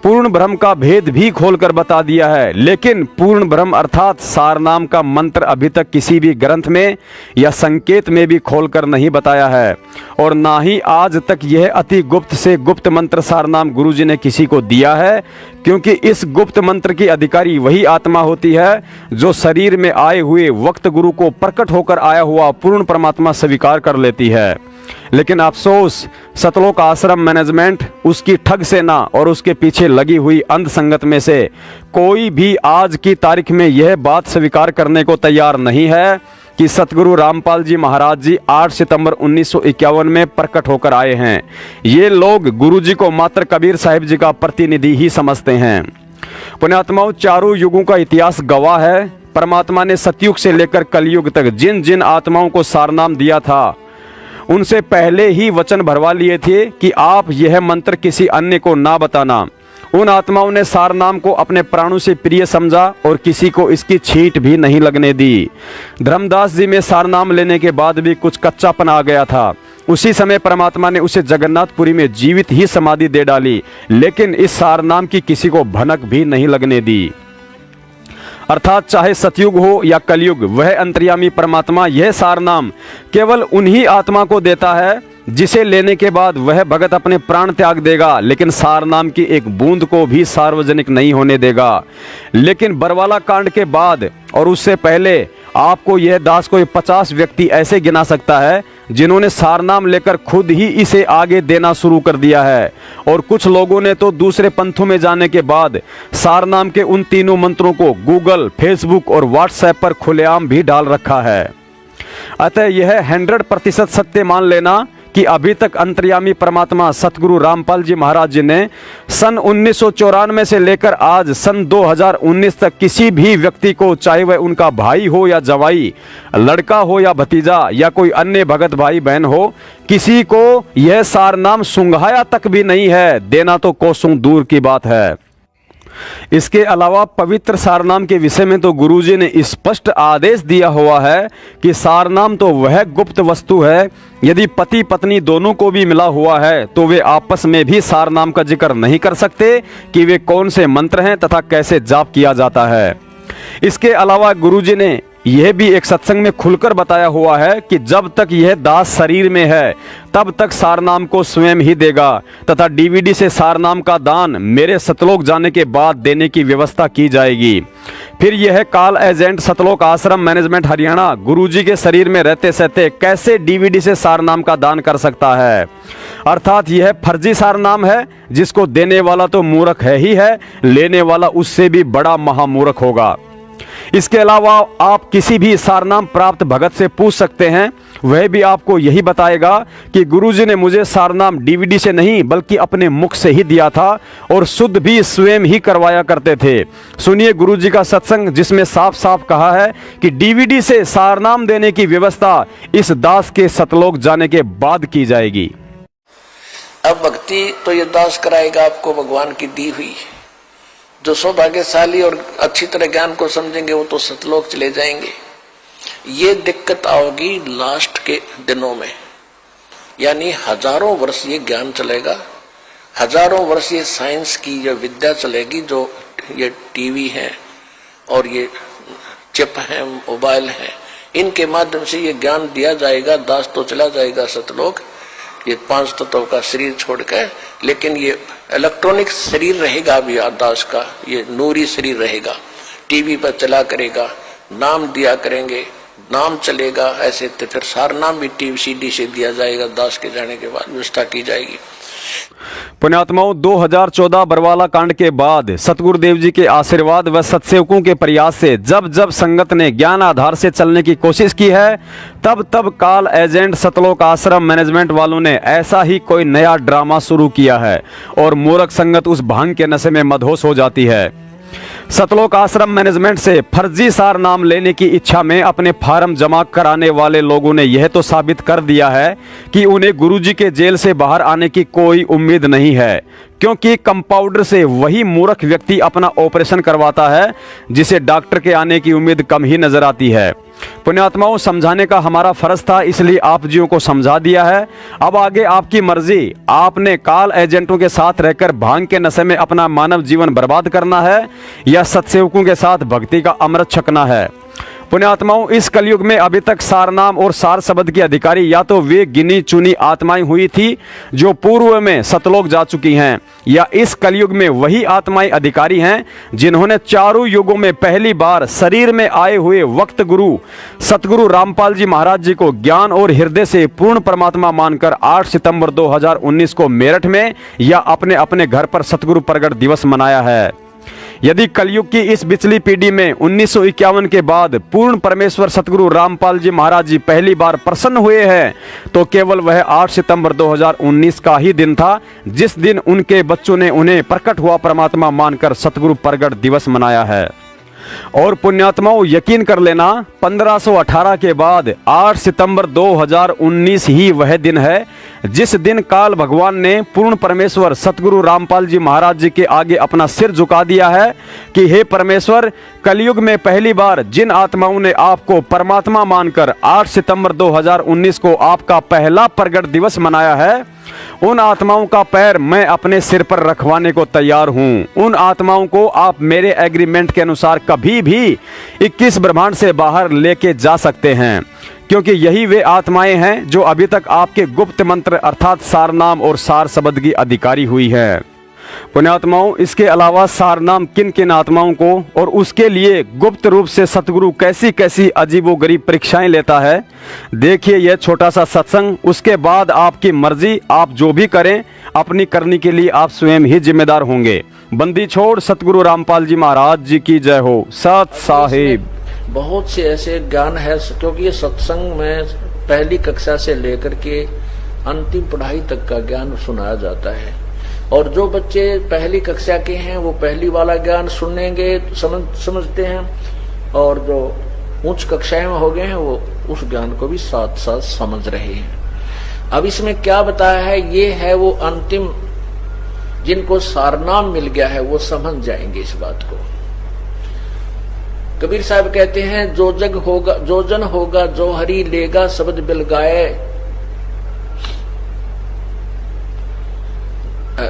पूर्ण ब्रह्म का भेद भी खोलकर बता दिया है। लेकिन पूर्ण ब्रह्म अर्थात सार नाम का मंत्र अभी तक किसी भी ग्रंथ में या संकेत में भी खोलकर नहीं बताया है, और ना ही आज तक यह अति गुप्त से गुप्त मंत्र सार नाम गुरुजी ने किसी को दिया है, क्योंकि इस गुप्त मंत्र की अधिकारी वही आत्मा होती है जो शरीर में आए हुए वक्त गुरु को प्रकट होकर आया हुआ पूर्ण परमात्मा स्वीकार कर लेती है। लेकिन अफसोस, सतलोक आश्रम मैनेजमेंट, उसकी ठग सेना और उसके पीछे लगी हुई अंध संगत में से कोई भी आज की तारीख में यह बात स्वीकार करने को तैयार नहीं है कि सतगुरु रामपाल जी महाराज जी 8 सितंबर 1951 में प्रकट होकर आए हैं। ये लोग गुरुजी को मात्र कबीर साहिब जी का प्रतिनिधि ही समझते हैं। पुण्यात्माओं, चारों युगों का इतिहास गवाह है। परमात्मा ने सतयुग से लेकर कलयुग तक जिन जिन आत्माओं को सारनाम दिया था, उनसे पहले ही वचन भरवा लिए थे कि आप यह मंत्र किसी अन्य को ना बताना। उन आत्माओं ने सार नाम को अपने प्राणों से प्रिय समझा और किसी को इसकी छींट भी नहीं लगने दी। धर्मदास जी में सार नाम लेने के बाद भी कुछ कच्चापन आ गया था। उसी समय परमात्मा ने उसे जगन्नाथपुरी में जीवित ही समाधि दे डाली, लेकिन इस सार नाम की किसी को भनक भी नहीं लगने दी। अर्थात चाहे सतयुग हो या कलयुग, वह अंतर्यामी परमात्मा यह सार नाम केवल उन्हीं आत्मा को देता है जिसे लेने के बाद वह भगत अपने प्राण त्याग देगा, लेकिन सार नाम की एक बूंद को भी सार्वजनिक नहीं होने देगा। लेकिन बरवाला कांड के बाद और उससे पहले आपको यह दास कोई 50 व्यक्ति ऐसे गिना सकता है जिन्होंने सार नाम लेकर खुद ही इसे आगे देना शुरू कर दिया है, और कुछ लोगों ने तो दूसरे पंथों में जाने के बाद सार नाम के उन तीनों मंत्रों को गूगल, फेसबुक और व्हाट्सएप पर खुलेआम भी डाल रखा है। अतः यह 100% सत्य मान लेना कि अभी तक अंतर्यामी परमात्मा सतगुरु रामपाल जी महाराज जी ने सन 1994 से लेकर आज सन 2019 तक किसी भी व्यक्ति को, चाहे वह उनका भाई हो या जवाई, लड़का हो या भतीजा या कोई अन्य भगत भाई बहन हो, किसी को यह सार नाम सुंघाया तक भी नहीं है। देना तो कोसों दूर की बात है। इसके अलावा पवित्र सारनाम के विषय में तो गुरुजी ने स्पष्ट आदेश दिया हुआ है कि सारनाम तो वह गुप्त वस्तु है, यदि पति पत्नी दोनों को भी मिला हुआ है तो वे आपस में भी सारनाम का जिक्र नहीं कर सकते कि वे कौन से मंत्र हैं तथा कैसे जाप किया जाता है। इसके अलावा गुरुजी ने यह भी एक सत्संग में खुलकर बताया हुआ है कि जब तक यह दास शरीर में है तब तक सारनाम को स्वयं ही देगा, तथा डीवीडी से सारनाम का दान मेरे सतलोक जाने के बाद देने की व्यवस्था की जाएगी। फिर यह काल एजेंट सतलोक आश्रम मैनेजमेंट हरियाणा गुरुजी के शरीर में रहते सहते कैसे डीवीडी से सारनाम का दान कर सकता है। अर्थात यह फर्जी सारनाम है, जिसको देने वाला तो मूर्ख है ही है, लेने वाला उससे भी बड़ा महामूर्ख होगा। इसके अलावा आप किसी भी सारनाम प्राप्त भगत से पूछ सकते हैं, वह भी आपको यही बताएगा कि गुरुजी ने मुझे सारनाम डीवीडी से नहीं बल्कि अपने मुख से ही दिया था और शुद्ध भी स्वयं ही करवाया करते थे। सुनिए गुरुजी का सत्संग, जिसमें साफ साफ कहा है कि डीवीडी से सारनाम देने की व्यवस्था इस दास के सतलोक जाने के बाद की जाएगी। अब भक्ति तो ये दास कराएगा आपको भगवान की दी हुई। जो सौभाग्यशाली और अच्छी तरह ज्ञान को समझेंगे वो तो सतलोक चले जाएंगे। ये दिक्कत आओगी लास्ट के दिनों में, यानी हजारों वर्ष ये ज्ञान चलेगा, हजारों वर्ष ये साइंस की ये विद्या चलेगी, जो ये टीवी है और ये चिप है, मोबाइल है, इनके माध्यम से ये ज्ञान दिया जाएगा। दास तो चला जाएगा सतलोक, ये 5 तत्वों का शरीर छोड़कर, लेकिन ये इलेक्ट्रॉनिक शरीर रहेगा भी दास का, ये नूरी शरीर रहेगा। टीवी पर चला करेगा, नाम दिया करेंगे, नाम चलेगा। ऐसे तो फिर सारनाम भी टीवी सीडी से दिया जाएगा। दास के जाने के बाद व्यवस्था की जाएगी। पुण्यात्माओं, 2014 बरवाला कांड के बाद सतगुरुदेव जी के आशीर्वाद व सत्सेवकों के प्रयास से जब जब संगत ने ज्ञान आधार से चलने की कोशिश की है, तब तब काल एजेंट सतलोक आश्रम मैनेजमेंट वालों ने ऐसा ही कोई नया ड्रामा शुरू किया है और मूर्ख संगत उस भांग के नशे में मदहोश हो जाती है। सतलोक आश्रम मैनेजमेंट से फर्जी सार नाम लेने की इच्छा में अपने फार्म जमा कराने वाले लोगों ने यह तो साबित कर दिया है कि उन्हें गुरुजी के जेल से बाहर आने की कोई उम्मीद नहीं है, क्योंकि कंपाउंडर से वही मूर्ख व्यक्ति अपना ऑपरेशन करवाता है जिसे डॉक्टर के आने की उम्मीद कम ही नजर आती है। पुण्यात्माओं, समझाने का हमारा फर्ज था, इसलिए आप जियों को समझा दिया है। अब आगे आपकी मर्जी, आपने काल एजेंटों के साथ रहकर भांग के नशे में अपना मानव जीवन बर्बाद करना है या सत्सेवकों के साथ भक्ति का अमृत छकना है। पुण्यात्माओं, इस कलयुग में अभी तक सारनाम और सार शब्द की अधिकारी या तो वे गिनी चुनी आत्माएं हुई थी जो पूर्व में सतलोक जा चुकी हैं, या इस कलयुग में वही आत्माएं अधिकारी हैं जिन्होंने चारों युगों में पहली बार शरीर में आए हुए वक्त गुरु सतगुरु रामपाल जी महाराज जी को ज्ञान और हृदय से पूर्ण परमात्मा मानकर 8 सितंबर 2019 को मेरठ में या अपने अपने घर पर सतगुरु प्रगट दिवस मनाया है। यदि कलयुग की इस पिछली पीढ़ी में 1951 के बाद पूर्ण परमेश्वर सतगुरु रामपाल जी महाराज जी पहली बार प्रसन्न हुए हैं, तो केवल वह 8 सितंबर 2019 का ही दिन था जिस दिन उनके बच्चों ने उन्हें प्रकट हुआ परमात्मा मानकर सतगुरु प्रगट दिवस मनाया है। और पुण्यात्माओं, यकीन कर लेना, 1518 के बाद 8 सितंबर 2019 ही वह दिन है जिस दिन काल भगवान ने पूर्ण परमेश्वर सतगुरु रामपाल जी महाराज जी के आगे अपना सिर झुका दिया है कि हे परमेश्वर, कलयुग में पहली बार जिन आत्माओं ने आपको परमात्मा मानकर 8 सितंबर 2019 को आपका पहला प्रगट दिवस मनाया है, उन आत्माओं का पैर मैं अपने सिर पर रखवाने को तैयार हूं। उन आत्माओं को आप मेरे एग्रीमेंट के अनुसार कभी भी 21 ब्रह्मांड से बाहर लेके जा सकते हैं, क्योंकि यही वे आत्माएं हैं जो अभी तक आपके गुप्त मंत्र अर्थात सारनाम और सार शब्द की अधिकारी हुई है। पुण्यात्माओं, इसके अलावा सारनाम किन किन आत्माओं को और उसके लिए गुप्त रूप से सतगुरु कैसी कैसी अजीबोगरीब परीक्षाएं लेता है, देखिए यह छोटा सा सत्संग। उसके बाद आपकी मर्जी, आप जो भी करें अपनी करने के लिए आप स्वयं ही जिम्मेदार होंगे। बंदी छोड़ सतगुरु रामपाल जी महाराज जी की जय हो। सत साहिब। बहुत से ऐसे ज्ञान है, क्योंकि ये सत्संग में पहली कक्षा से लेकर के अंतिम पढ़ाई तक का ज्ञान सुनाया जाता है, और जो बच्चे पहली कक्षा के हैं वो पहली वाला ज्ञान सुनेंगे, समझते हैं, और जो उच्च कक्षाएं में हो गए हैं वो उस ज्ञान को भी साथ साथ समझ रहे हैं। अब इसमें क्या बताया है, ये है वो अंतिम, जिनको सारनाम मिल गया है वो समझ जाएंगे इस बात को। कबीर साहब कहते हैं, जो जग होगा जो जन होगा जो हरि लेगा शब्द बिलगाए,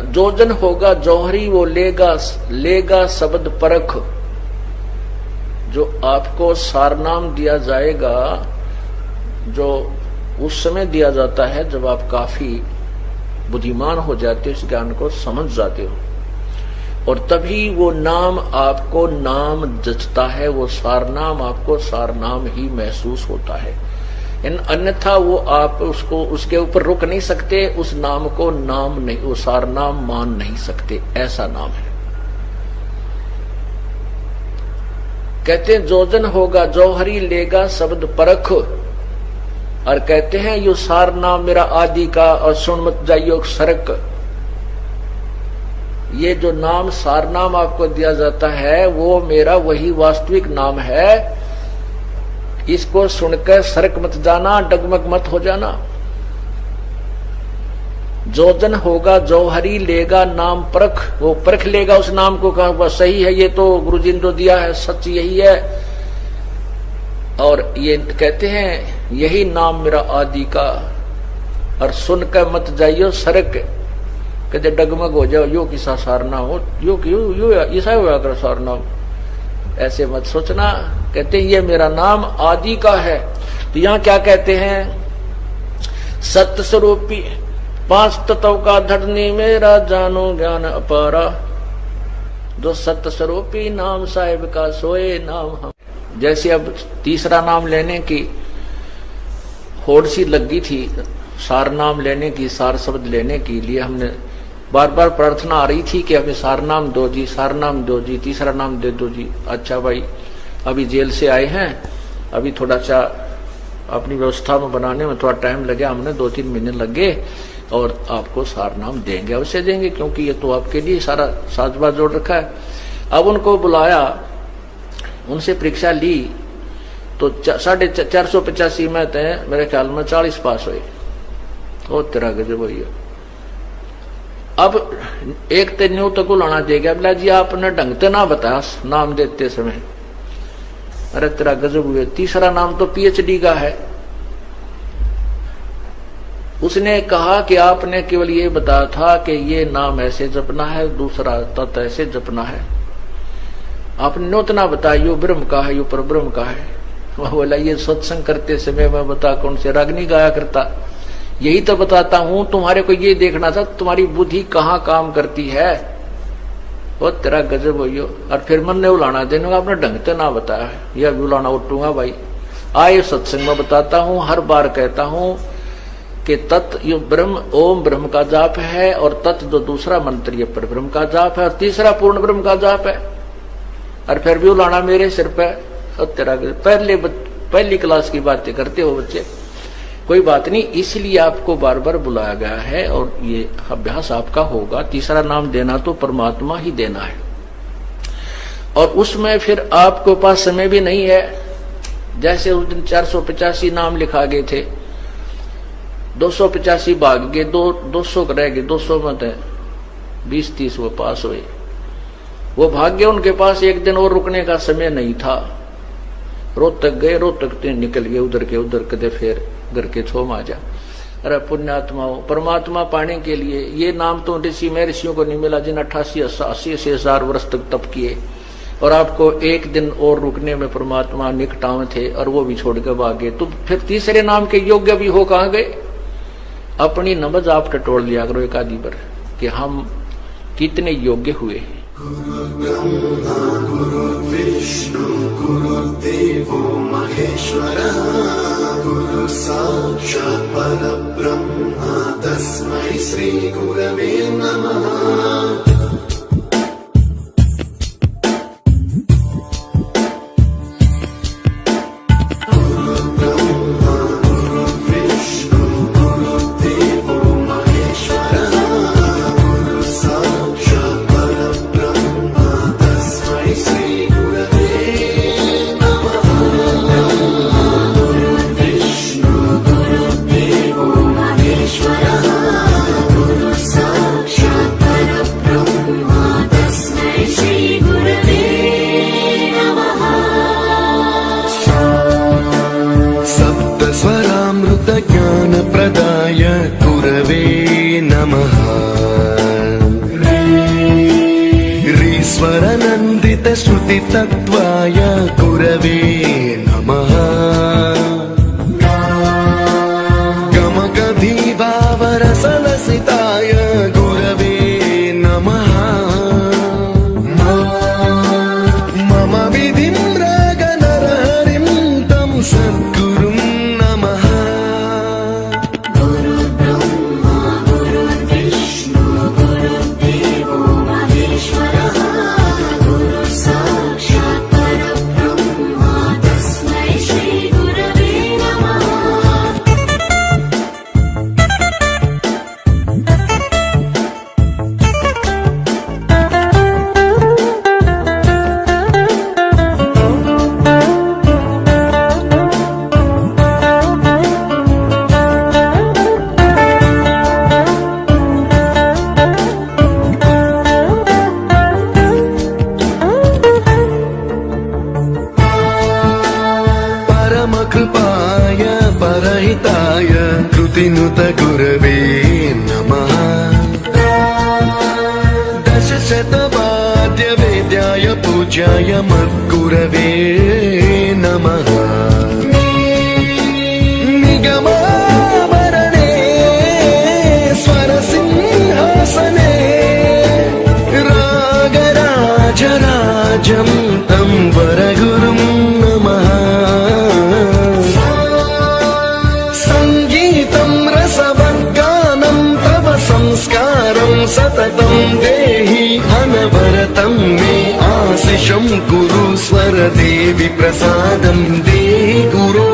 जो जन होगा जौहरी वो लेगा शब्द परख। जो आपको सारनाम दिया जाएगा, जो उस समय दिया जाता है जब आप काफी बुद्धिमान हो जाते हो, इस ज्ञान को समझ जाते हो, और तभी वो नाम आपको नाम जचता है, वो सारनाम आपको सारनाम ही महसूस होता है। अन्यथा वो आप उसको उसके ऊपर रुक नहीं सकते, उस नाम को नाम नहीं, वो सारनाम मान नहीं सकते, ऐसा नाम है। कहते हैं जोजन होगा जौहरी लेगा शब्द परख, और कहते हैं यो सार नाम मेरा आदि का और सुन मत जाइयो सरक। ये जो नाम सार नाम आपको दिया जाता है वो मेरा वही वास्तविक नाम है, इसको सुनकर सरक मत जाना, डगमग मत हो जाना। जोजन होगा जौहरी लेगा नाम परख, वो परख लेगा उस नाम को, कहा वह सही है, ये तो गुरुजी ने जो दिया है सच यही है। और ये कहते हैं यही नाम मेरा आदि का, और सुनकर मत जाइयो सरक, कहते डगमग हो जाओ, यो किसा सारना हो, यो ऐसा हुआ कर सारना, ऐसे मत सोचना। कहते हैं ये मेरा नाम आदि का है। तो यहाँ क्या कहते हैं, सत्य स्वरूपी 5 तत्व का धरनी मेरा जानो ज्ञान अपारा, जो सत्य स्वरूपी नाम साहिब का सोए नाम हम। जैसे अब तीसरा नाम लेने की होड़ सी लगी थी, सार नाम लेने की, सार शब्द लेने के लिए हमने बार बार प्रार्थना आ रही थी कि हमें सार नाम दो जी, सार नाम दो जी, तीसरा नाम दे दो जी। अच्छा भाई, अभी जेल से आए हैं, अभी थोड़ा सा अपनी व्यवस्था में बनाने में थोड़ा टाइम लगे, हमने 2-3 महीने लगे, और आपको सार नाम देंगे, अवश्य देंगे, क्योंकि ये तो आपके लिए सारा साजबाज जोड़ रखा है। अब उनको बुलाया, उनसे परीक्षा ली, तो 485 में थे, मेरे ख्याल में 40 पास हुए। ओ तेरा गजब भैया। अब एक तेन्यू तक लाना देगा, बोला जी आपने ढंग से ना बताया नाम देते समय। अरे तेरा गजब हुए, तीसरा नाम तो PhD का है। उसने कहा कि आपने केवल ये बताया था कि ये नाम ऐसे जपना है, दूसरा तत्व ऐसे जपना है, आपने नोतना बताया यो ब्रह्म का है, यो परब्रह्म का है। वह बोला ये सत्संग करते समय मैं बता कौन से राग नहीं गाया करता, यही तो बताता हूं, तुम्हारे को ये देखना था तुम्हारी बुद्धि कहाँ काम करती है। वो तेरा गजब हो। और फिर मन ने उलाना देने आपने ढंग से ना बताया है, यह भी उलाना उठूंगा भाई। आए सत्संग में बताता हूं, हर बार कहता हूं कि तत्व यो ब्रह्म ओम ब्रह्म का जाप है, और तत्व जो दूसरा मंत्र ये पर ब्रह्म का जाप है, और तीसरा पूर्ण ब्रह्म का जाप है। और फिर भी उलाना मेरे सिर पे। और तेरा पहली क्लास की बातें करते हो बच्चे, कोई बात नहीं, इसलिए आपको बार बार बुलाया गया है, और ये अभ्यास आपका होगा। तीसरा नाम देना तो परमात्मा ही देना है, और उसमें फिर आपके पास समय भी नहीं है। जैसे उस दिन 485 नाम लिखा गए थे, 285 भाग गए, 200 रह गए, 200 में 20-30 वो पास हुए, वो भाग्य उनके पास एक दिन और रुकने का समय नहीं था। रोहतक गए, रोहतक निकल गए, उधर के उधर कदे फिर घर के छोम आ जा। अरे पुण्यात्माओं, परमात्मा पाने के लिए ये नाम तो ऋषि में ऋषियों को नहीं मिला जिन 88-80 हजार वर्ष तक तप किए, और आपको एक दिन और रुकने में परमात्मा निकटाव थे, और वो भी छोड़ के भागे। तो फिर तीसरे नाम के योग्य भी हो कहाँ गए? अपनी नमज आप टटोल लिया करो एक आदि पर कि हम कितने योग्य हुए हैं। गुरु ब्रह्मा गुरु विष्णु गुरुदेवो महेश्वरः, गुरु साक्षात् परब्रह्म तस्मै श्री गुरवे नमः। ज्ञानप्रदाय गुरवे नमः। ईश्वरानन्दित श्रुतितत्त्वाय गुरवे नमः। गमगधीभावरसलसिताय गुरवे नमः। मम विधिं रागनरहरिं तं सद्गुरुं नमः। गुरुदेवो महेश्वरः, गुरु साक्षात् परब्रह्म स्तुतिनुत गुरवे नमः दशशतवाद्यवेद्याय पूज्याय मद्गुरवे नमः निगमाभरणे स्वरसिंहासने रागराजराजं तं वरगुरुं नमः सङ्गीतं रसवर्गानं तव संस्कारं सततं देहि अनवरतं मे आशिषं कुरु स्वरदेवि प्रसादं देहि गुरो